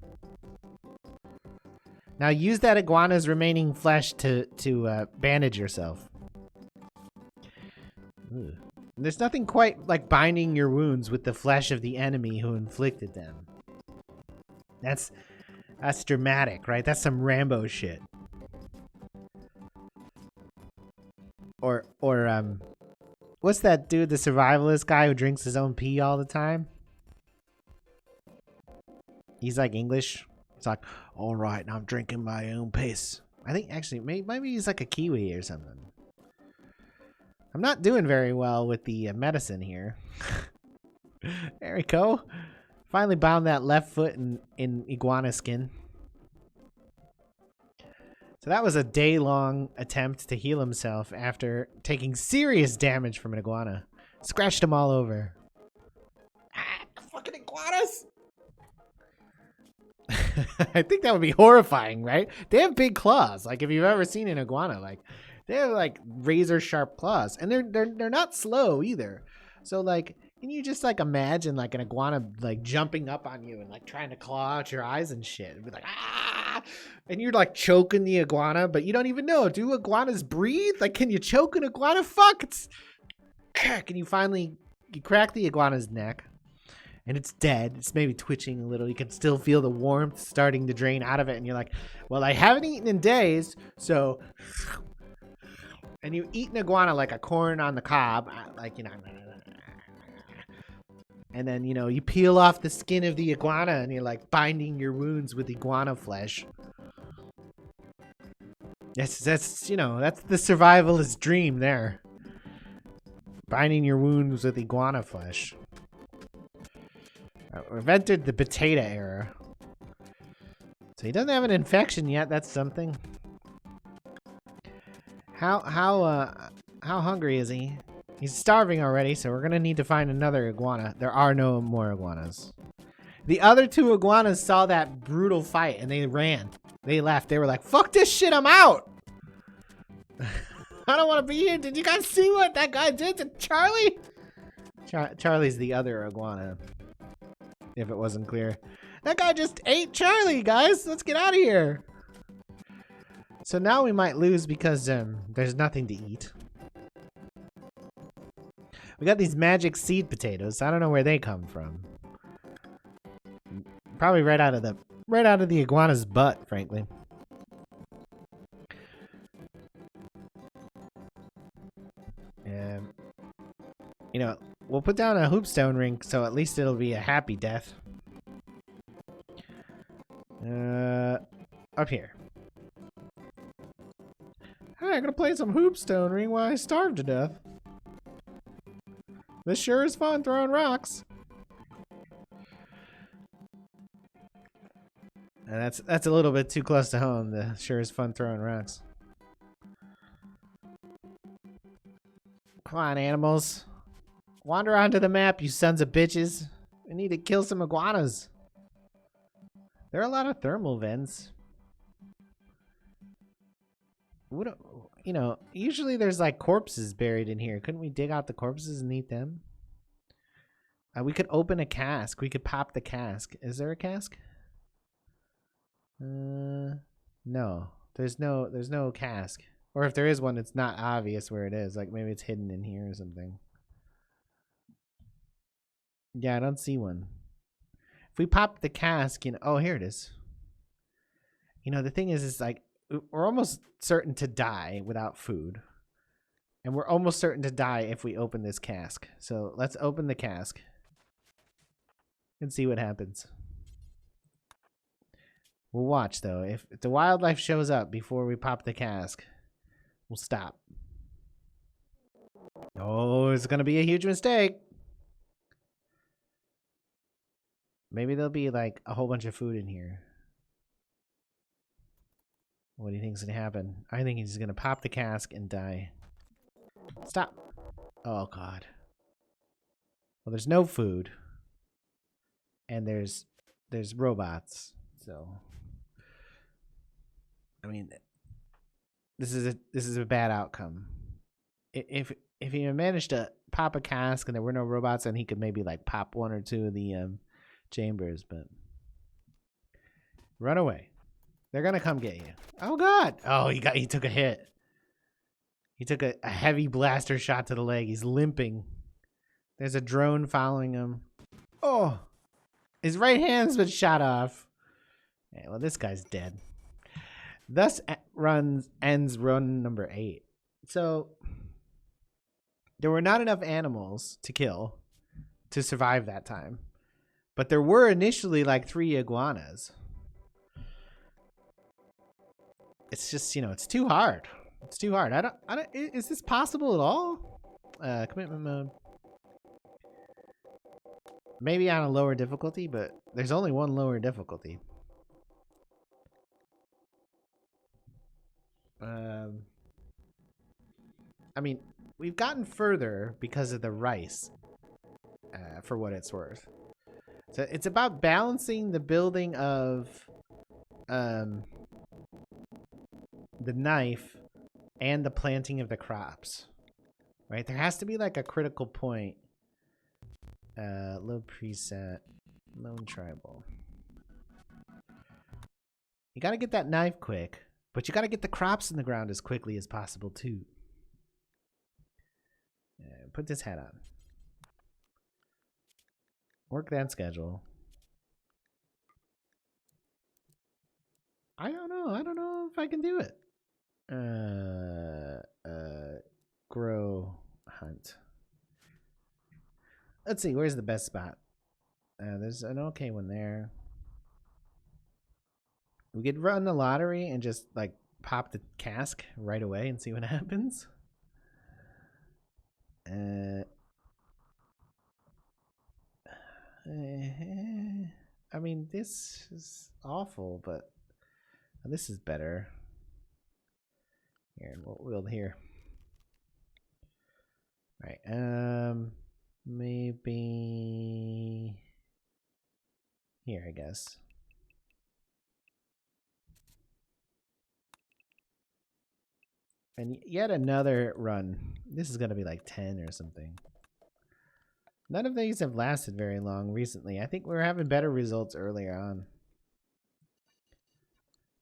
Speaker 1: Now use that iguana's remaining flesh to bandage yourself. Ooh. There's nothing quite like binding your wounds with the flesh of the enemy who inflicted them. That's dramatic, right? That's some Rambo shit. Or what's that dude, the survivalist guy who drinks his own pee all the time? He's like English. It's like, all right, I'm drinking my own piss. I think actually maybe he's like a Kiwi or something. I'm not doing very well with the medicine here. There we go. Finally bound that left foot in iguana skin. So that was a day-long attempt to heal himself after taking serious damage from an iguana. Scratched him all over. Ah, fucking iguanas! I think that would be horrifying, right? They have big claws. Like if you've ever seen an iguana, like they have like razor sharp claws, and they're not slow either. So like, can you just like imagine like an iguana like jumping up on you and like trying to claw out your eyes and shit? It'd be like ah, and you're like choking the iguana, but you don't even know. Do iguanas breathe? Like, can you choke an iguana? Fuck! It's and you crack the iguana's neck. And it's dead. It's maybe twitching a little. You can still feel the warmth starting to drain out of it. And you're like, well, I haven't eaten in days. So, and you eat an iguana like a corn on the cob. Like, you know. And then, you know, you peel off the skin of the iguana and you're like binding your wounds with iguana flesh. That's you know, that's the survivalist dream there. Binding your wounds with iguana flesh. We've entered the potato era. So he doesn't have an infection yet. That's something. How hungry is he? He's starving already, so we're gonna need to find another iguana. There are no more iguanas. The other two iguanas saw that brutal fight and they ran. They left. They were like, "Fuck this shit! I'm out. I don't want to be here." Did you guys see what that guy did to Charlie? Charlie's the other iguana. If it wasn't clear. That guy just ate Charlie, guys. Let's get out of here. So now we might lose because there's nothing to eat. We got these magic seed potatoes. I don't know where they come from. Probably right out of the iguana's butt, frankly. You know, we'll put down a hoopstone ring, so at least it'll be a happy death. Up here. Hey, I'm gonna play some hoopstone ring while I starve to death. This sure is fun throwing rocks. And that's a little bit too close to home. The sure is fun throwing rocks. Come on, animals. Wander onto the map, you sons of bitches. We need to kill some iguanas. There are a lot of thermal vents. You know, usually there's like corpses buried in here. Couldn't we dig out the corpses and eat them? We could open a cask. We could pop the cask. Is there a cask? No. There's no cask. Or if there is one, it's not obvious where it is. Like maybe it's hidden in here or something. Yeah, I don't see one. If we pop the cask, you know, oh, here it is. You know, the thing is like, we're almost certain to die without food. And we're almost certain to die if we open this cask. So let's open the cask and see what happens. We'll watch, though. If the wildlife shows up before we pop the cask, we'll stop. Oh, it's going to be a huge mistake. Maybe there'll be like a whole bunch of food in here. What do you think's gonna happen? I think he's gonna pop the cask and die. Stop. Oh god. Well, there's no food. And there's robots. So I mean, this is a bad outcome. If he managed to pop a cask and there were no robots, then he could maybe like pop one or two of the chambers, but run away. They're gonna come get you. Oh god! Oh, he took a hit. He took a heavy blaster shot to the leg. He's limping. There's a drone following him. Oh, his right hand's been shot off. Yeah, well, this guy's dead. Thus ends run number 8. So there were not enough animals to kill to survive that time, but there were initially like 3 iguanas. It's just, you know, it's too hard. It's too hard. I don't. Is this possible at all? Commitment mode. Maybe on a lower difficulty, but there's only one lower difficulty. I mean, we've gotten further because of the rice, for what it's worth. So it's about balancing the building of the knife and the planting of the crops, right? There has to be like a critical point. Low preset, lone tribal. You got to get that knife quick, but you got to get the crops in the ground as quickly as possible too. Put this hat on. Work that schedule. I don't know. I don't know if I can do it. Grow hunt. Let's see, where's the best spot? There's an okay one there. We could run the lottery and just like pop the cask right away and see what happens. I mean, this is awful, but this is better. Here, what we'll here. All right. Maybe here, I guess. And yet another run. This is going to be like 10 or something. None of these have lasted very long recently. I think we're having better results earlier on.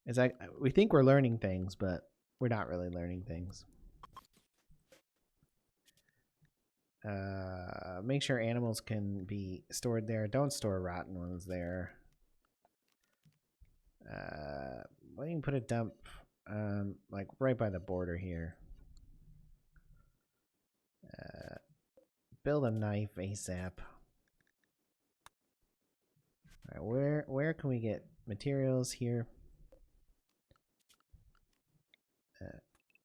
Speaker 1: It's like we think we're learning things, but we're not really learning things. Make sure animals can be stored there. Don't store rotten ones there. Well, you can put a dump like right by the border here. Build a knife ASAP. All right, where can we get materials here?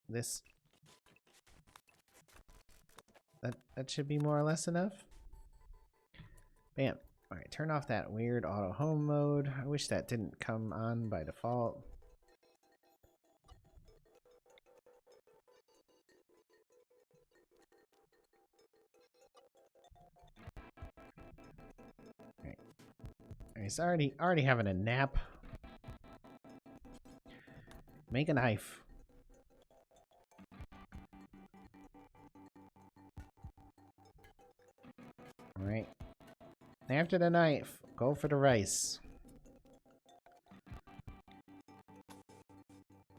Speaker 1: This. That should be more or less enough. Bam. All right, turn off that weird auto home mode. I wish that didn't come on by default. All right. It's already having a nap. Make a knife. All right. After the knife, go for the rice.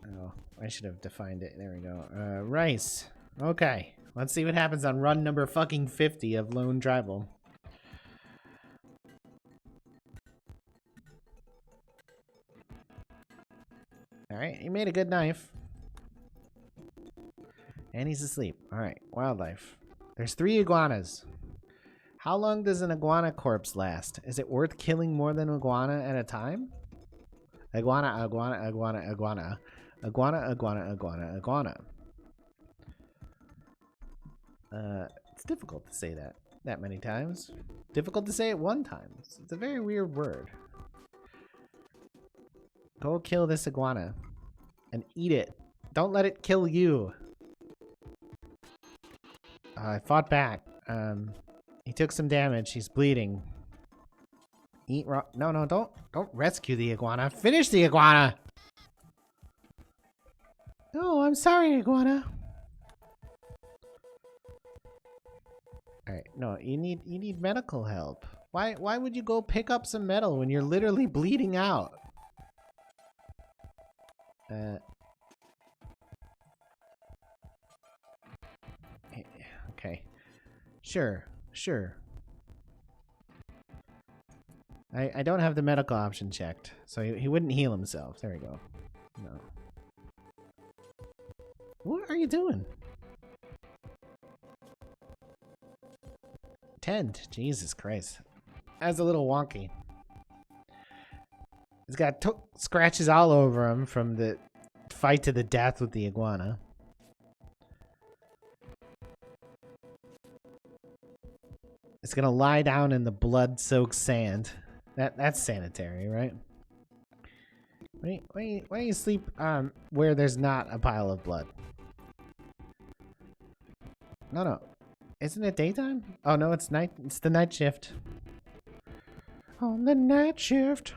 Speaker 1: Oh, I should have defined it. There we go. Rice. Okay. Let's see what happens on run number fucking 50 of Lone Tribal. Alright, he made a good knife. And he's asleep. Alright, wildlife. There's 3 iguanas. How long does an iguana corpse last? Is it worth killing more than an iguana at a time? Iguana, iguana, iguana, iguana. Iguana, iguana, iguana, iguana. It's difficult to say that many times. Difficult to say it one time. It's a very weird word. Go kill this iguana and eat it. Don't let it kill you. I fought back. He took some damage. He's bleeding. Eat raw. No, don't rescue the iguana. Finish the iguana. Oh, I'm sorry, iguana. Alright, no, you need medical help. Why would you go pick up some metal when you're literally bleeding out? Okay. Sure. I don't have the medical option checked, so he wouldn't heal himself. There we go. No. What are you doing? Tend. Jesus Christ. That's a little wonky. He's got scratches all over him from the fight to the death with the iguana. It's gonna lie down in the blood-soaked sand. That's sanitary, right? Why don't you sleep where there's not a pile of blood? No. Isn't it daytime? Oh no, it's night. It's the night shift. On the night shift,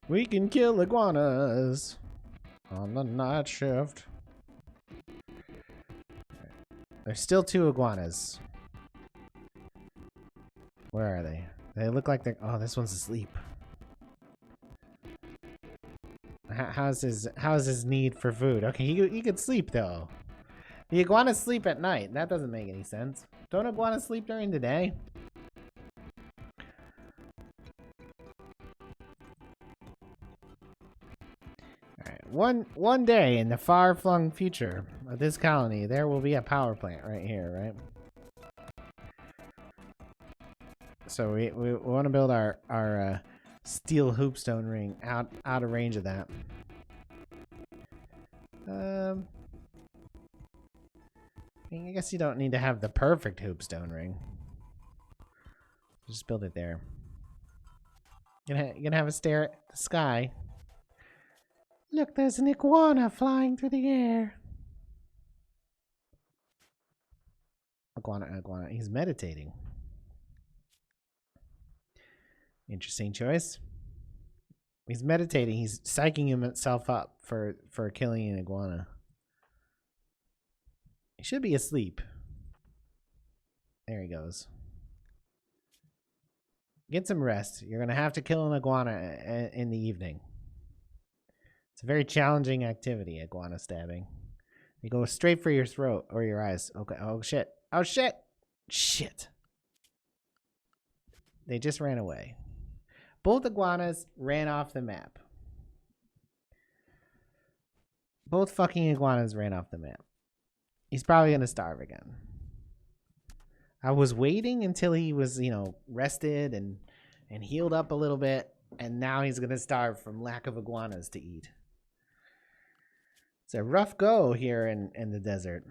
Speaker 1: we can kill iguanas. On the night shift. There's still 2 iguanas. Where are they? They look like they're... Oh, this one's asleep. How's his need for food? Okay, he could sleep though. The iguanas sleep at night. That doesn't make any sense. Don't iguanas sleep during the day? Alright, one day in the far-flung future of this colony, there will be a power plant right here, right? So we want to build our steel hoopstone ring out of range of that. I guess you don't need to have the perfect hoopstone ring. Just build it there. You're gonna have a stare at the sky. Look, there's an iguana flying through the air. Iguana. He's meditating. Interesting choice. He's meditating. He's psyching himself up for killing an iguana. He should be asleep. There he goes. Get some rest. You're going to have to kill an iguana in the evening. It's a very challenging activity, iguana stabbing. You go straight for your throat or your eyes. Okay. Oh, shit. Oh, shit. Shit. They just ran away. Both iguanas ran off the map. Both fucking iguanas ran off the map. He's probably going to starve again. I was waiting until he was, rested and healed up a little bit, and now he's going to starve from lack of iguanas to eat. It's a rough go here in the desert.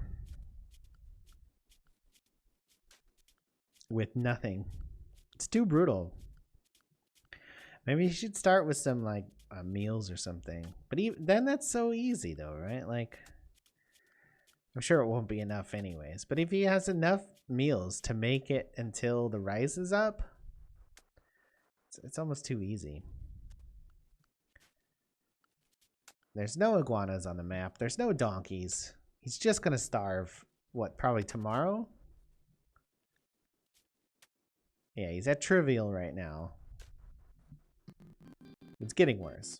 Speaker 1: With nothing. It's too brutal. Maybe you should start with some, meals or something. But then that's so easy, though, right? I'm sure it won't be enough anyways. But if he has enough meals to make it until the rice is up, it's almost too easy. There's no iguanas on the map. There's no donkeys. He's just going to starve, probably tomorrow? Yeah, he's at Trivial right now. It's getting worse.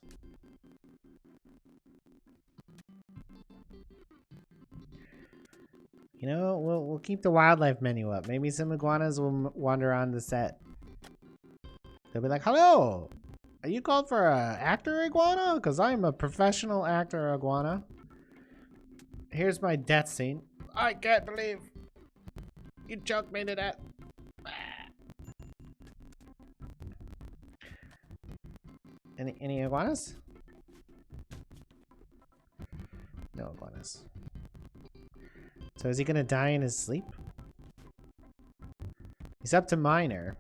Speaker 1: We'll keep the wildlife menu up. Maybe some iguanas will wander on the set. They'll be like, hello! Are you called for an actor iguana? Because I'm a professional actor iguana. Here's my death scene. I can't believe you choked me to death. Any iguanas? No iguanas. So is he gonna die in his sleep? He's up to minor.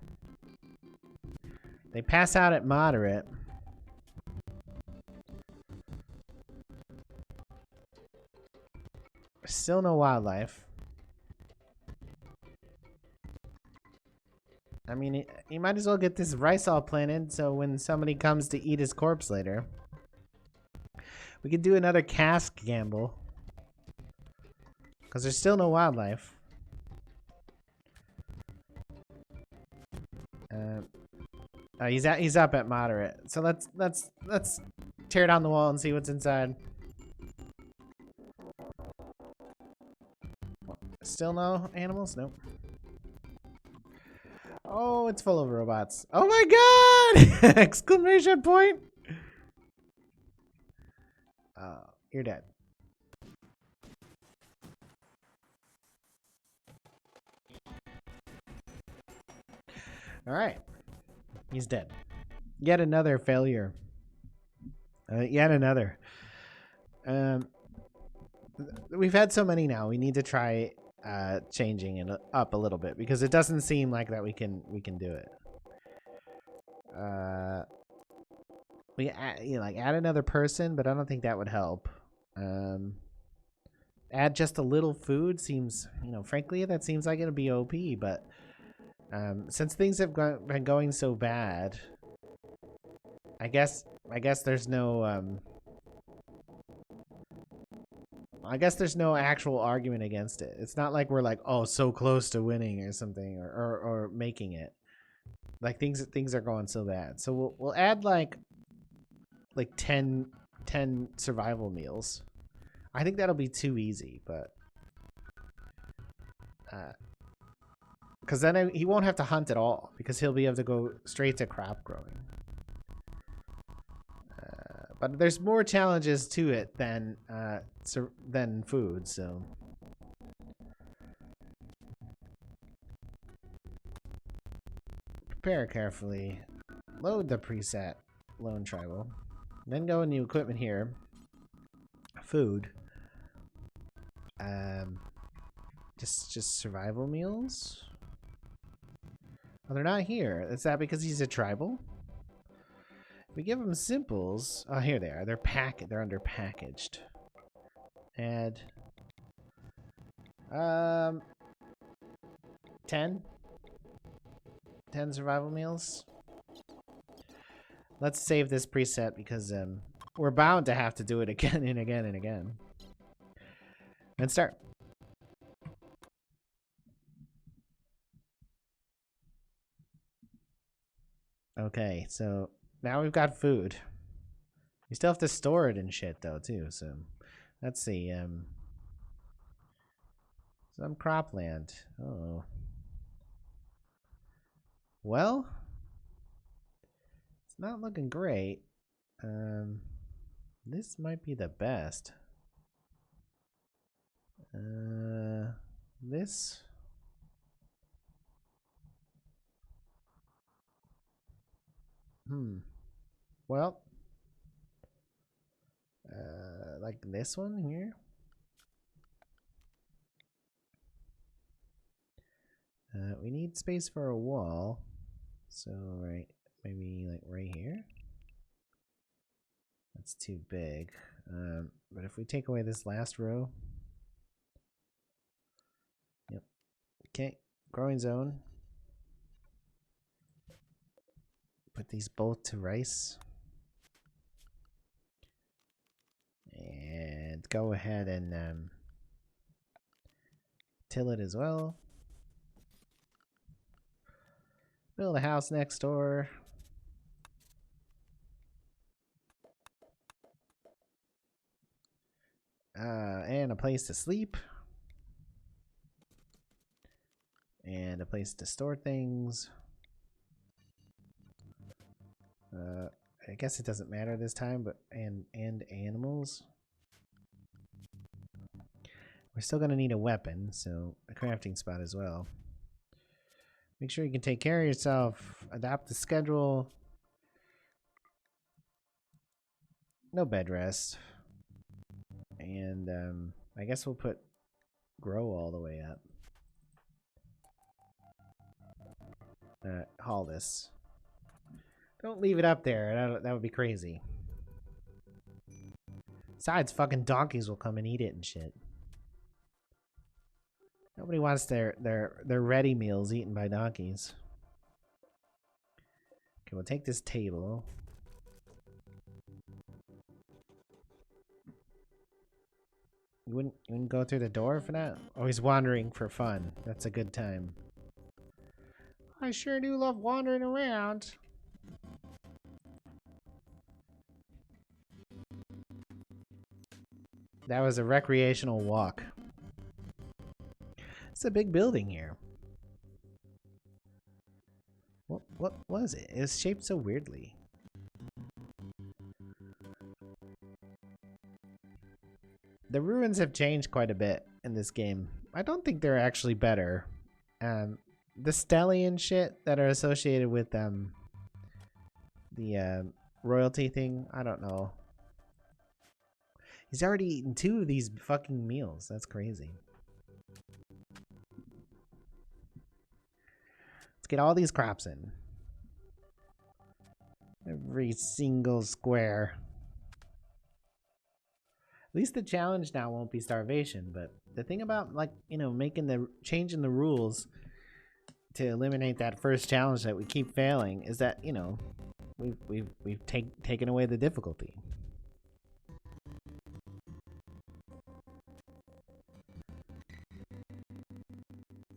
Speaker 1: They pass out at moderate. Still no wildlife. I mean, he might as well get this rice all planted so when somebody comes to eat his corpse later. We could do another cask gamble. Because there's still no wildlife. He's up at moderate. So let's tear down the wall and see what's inside. Still no animals? Nope. Oh, it's full of robots. Oh my god! Exclamation point! You're dead. Alright. He's dead. Yet another failure. Yet another. We've had so many now. We need to try changing it up a little bit because it doesn't seem like that we can do it. We add another person, but I don't think that would help. Add just a little food seems, frankly, that seems like it'll be OP, but since things have been going so bad, I guess there's no there's no actual argument against it. It's not like we're like, oh, so close to winning or something, or making it. Like things are going so bad. So we'll add like 10 survival meals. I think that'll be too easy, but because then he won't have to hunt at all because he'll be able to go straight to crop growing. But there's more challenges to it than food, so. Prepare carefully. Load the preset lone tribal. Then go in the equipment here. Food. Just survival meals? Oh, they're not here. Is that because he's a tribal? If we give them simples, oh, here they are. They're under packaged. Add 10 survival meals. Let's save this preset because we're bound to have to do it again and again and again. And start. Okay, so now we've got food. We still have to store it and shit though too, so let's see. Some cropland. Oh. Well, it's not looking great. This might be the best. This. Well, like this one here. We need space for a wall, so maybe like right here. That's too big. But if we take away this last row, yep. Okay, growing zone. Put these both to rice. And go ahead and till it as well. Build a house next door. And a place to sleep. And a place to store things. I guess it doesn't matter this time, but and animals. We're still gonna need a weapon, so a crafting spot as well. Make sure you can take care of yourself. Adapt the schedule. No bed rest. And I guess we'll put grow all the way up. Haul this. Don't leave it up there. That would be crazy. Besides, fucking donkeys will come and eat it and shit. Nobody wants their ready meals eaten by donkeys. Okay, we'll take this table. You wouldn't go through the door for that? Always wandering for fun. That's a good time. I sure do love wandering around. That was a recreational walk. It's a big building here. What was it? It was shaped so weirdly. The ruins have changed quite a bit in this game. I don't think they're actually better. The stellian shit that are associated with the royalty thing, I don't know. He's already eaten 2 of these fucking meals. That's crazy. Let's get all these crops in. Every single square. At least the challenge now won't be starvation, but the thing about, like, you know, changing the rules to eliminate that first challenge that we keep failing is that, you know, we've taken away the difficulty.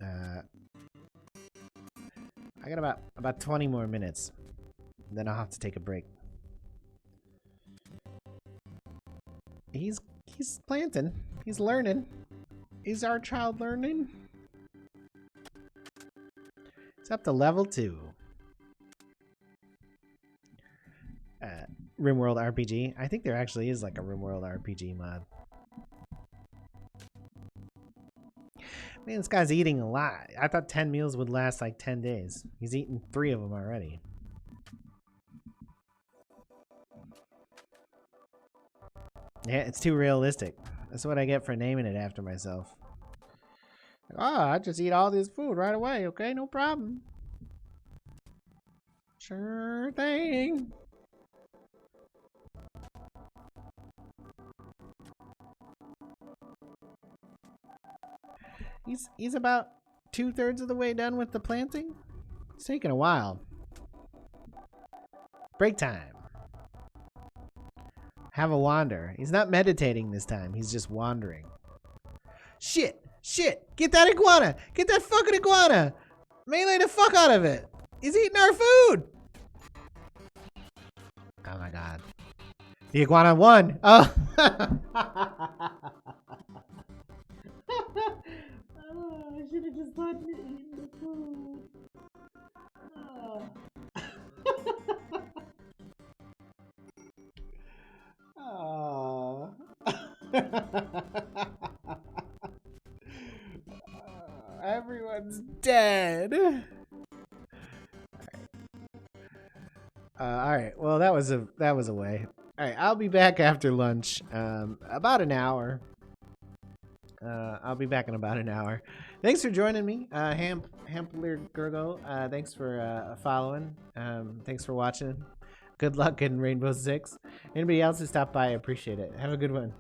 Speaker 1: I got about 20 more minutes. Then I'll have to take a break. He's planting. He's learning. Is our child learning? It's up to level 2. Rimworld RPG. I think there actually is like a Rimworld RPG mod. Man, this guy's eating a lot. I thought 10 meals would last like 10 days. He's eaten 3 of them already. Yeah, it's too realistic. That's what I get for naming it after myself. I just eat all this food right away, okay? No problem. Sure thing. He's about 2/3 of the way done with the planting. It's taking a while. Break time. Have a wander. He's not meditating this time. He's just wandering. Shit! Shit! Get that iguana! Get that fucking iguana! Melee the fuck out of it! He's eating our food! Oh my god. The iguana won! Oh! Oh, I should have just let me eat the food. Oh. Oh. Everyone's dead. All right. Well, that was a way. All right. I'll be back after lunch. About an hour. I'll be back in about an hour. Thanks for joining me, Hampler Gurgo. Thanks for following. Thanks for watching. Good luck in Rainbow Six. Anybody else who stopped by, I appreciate it. Have a good one.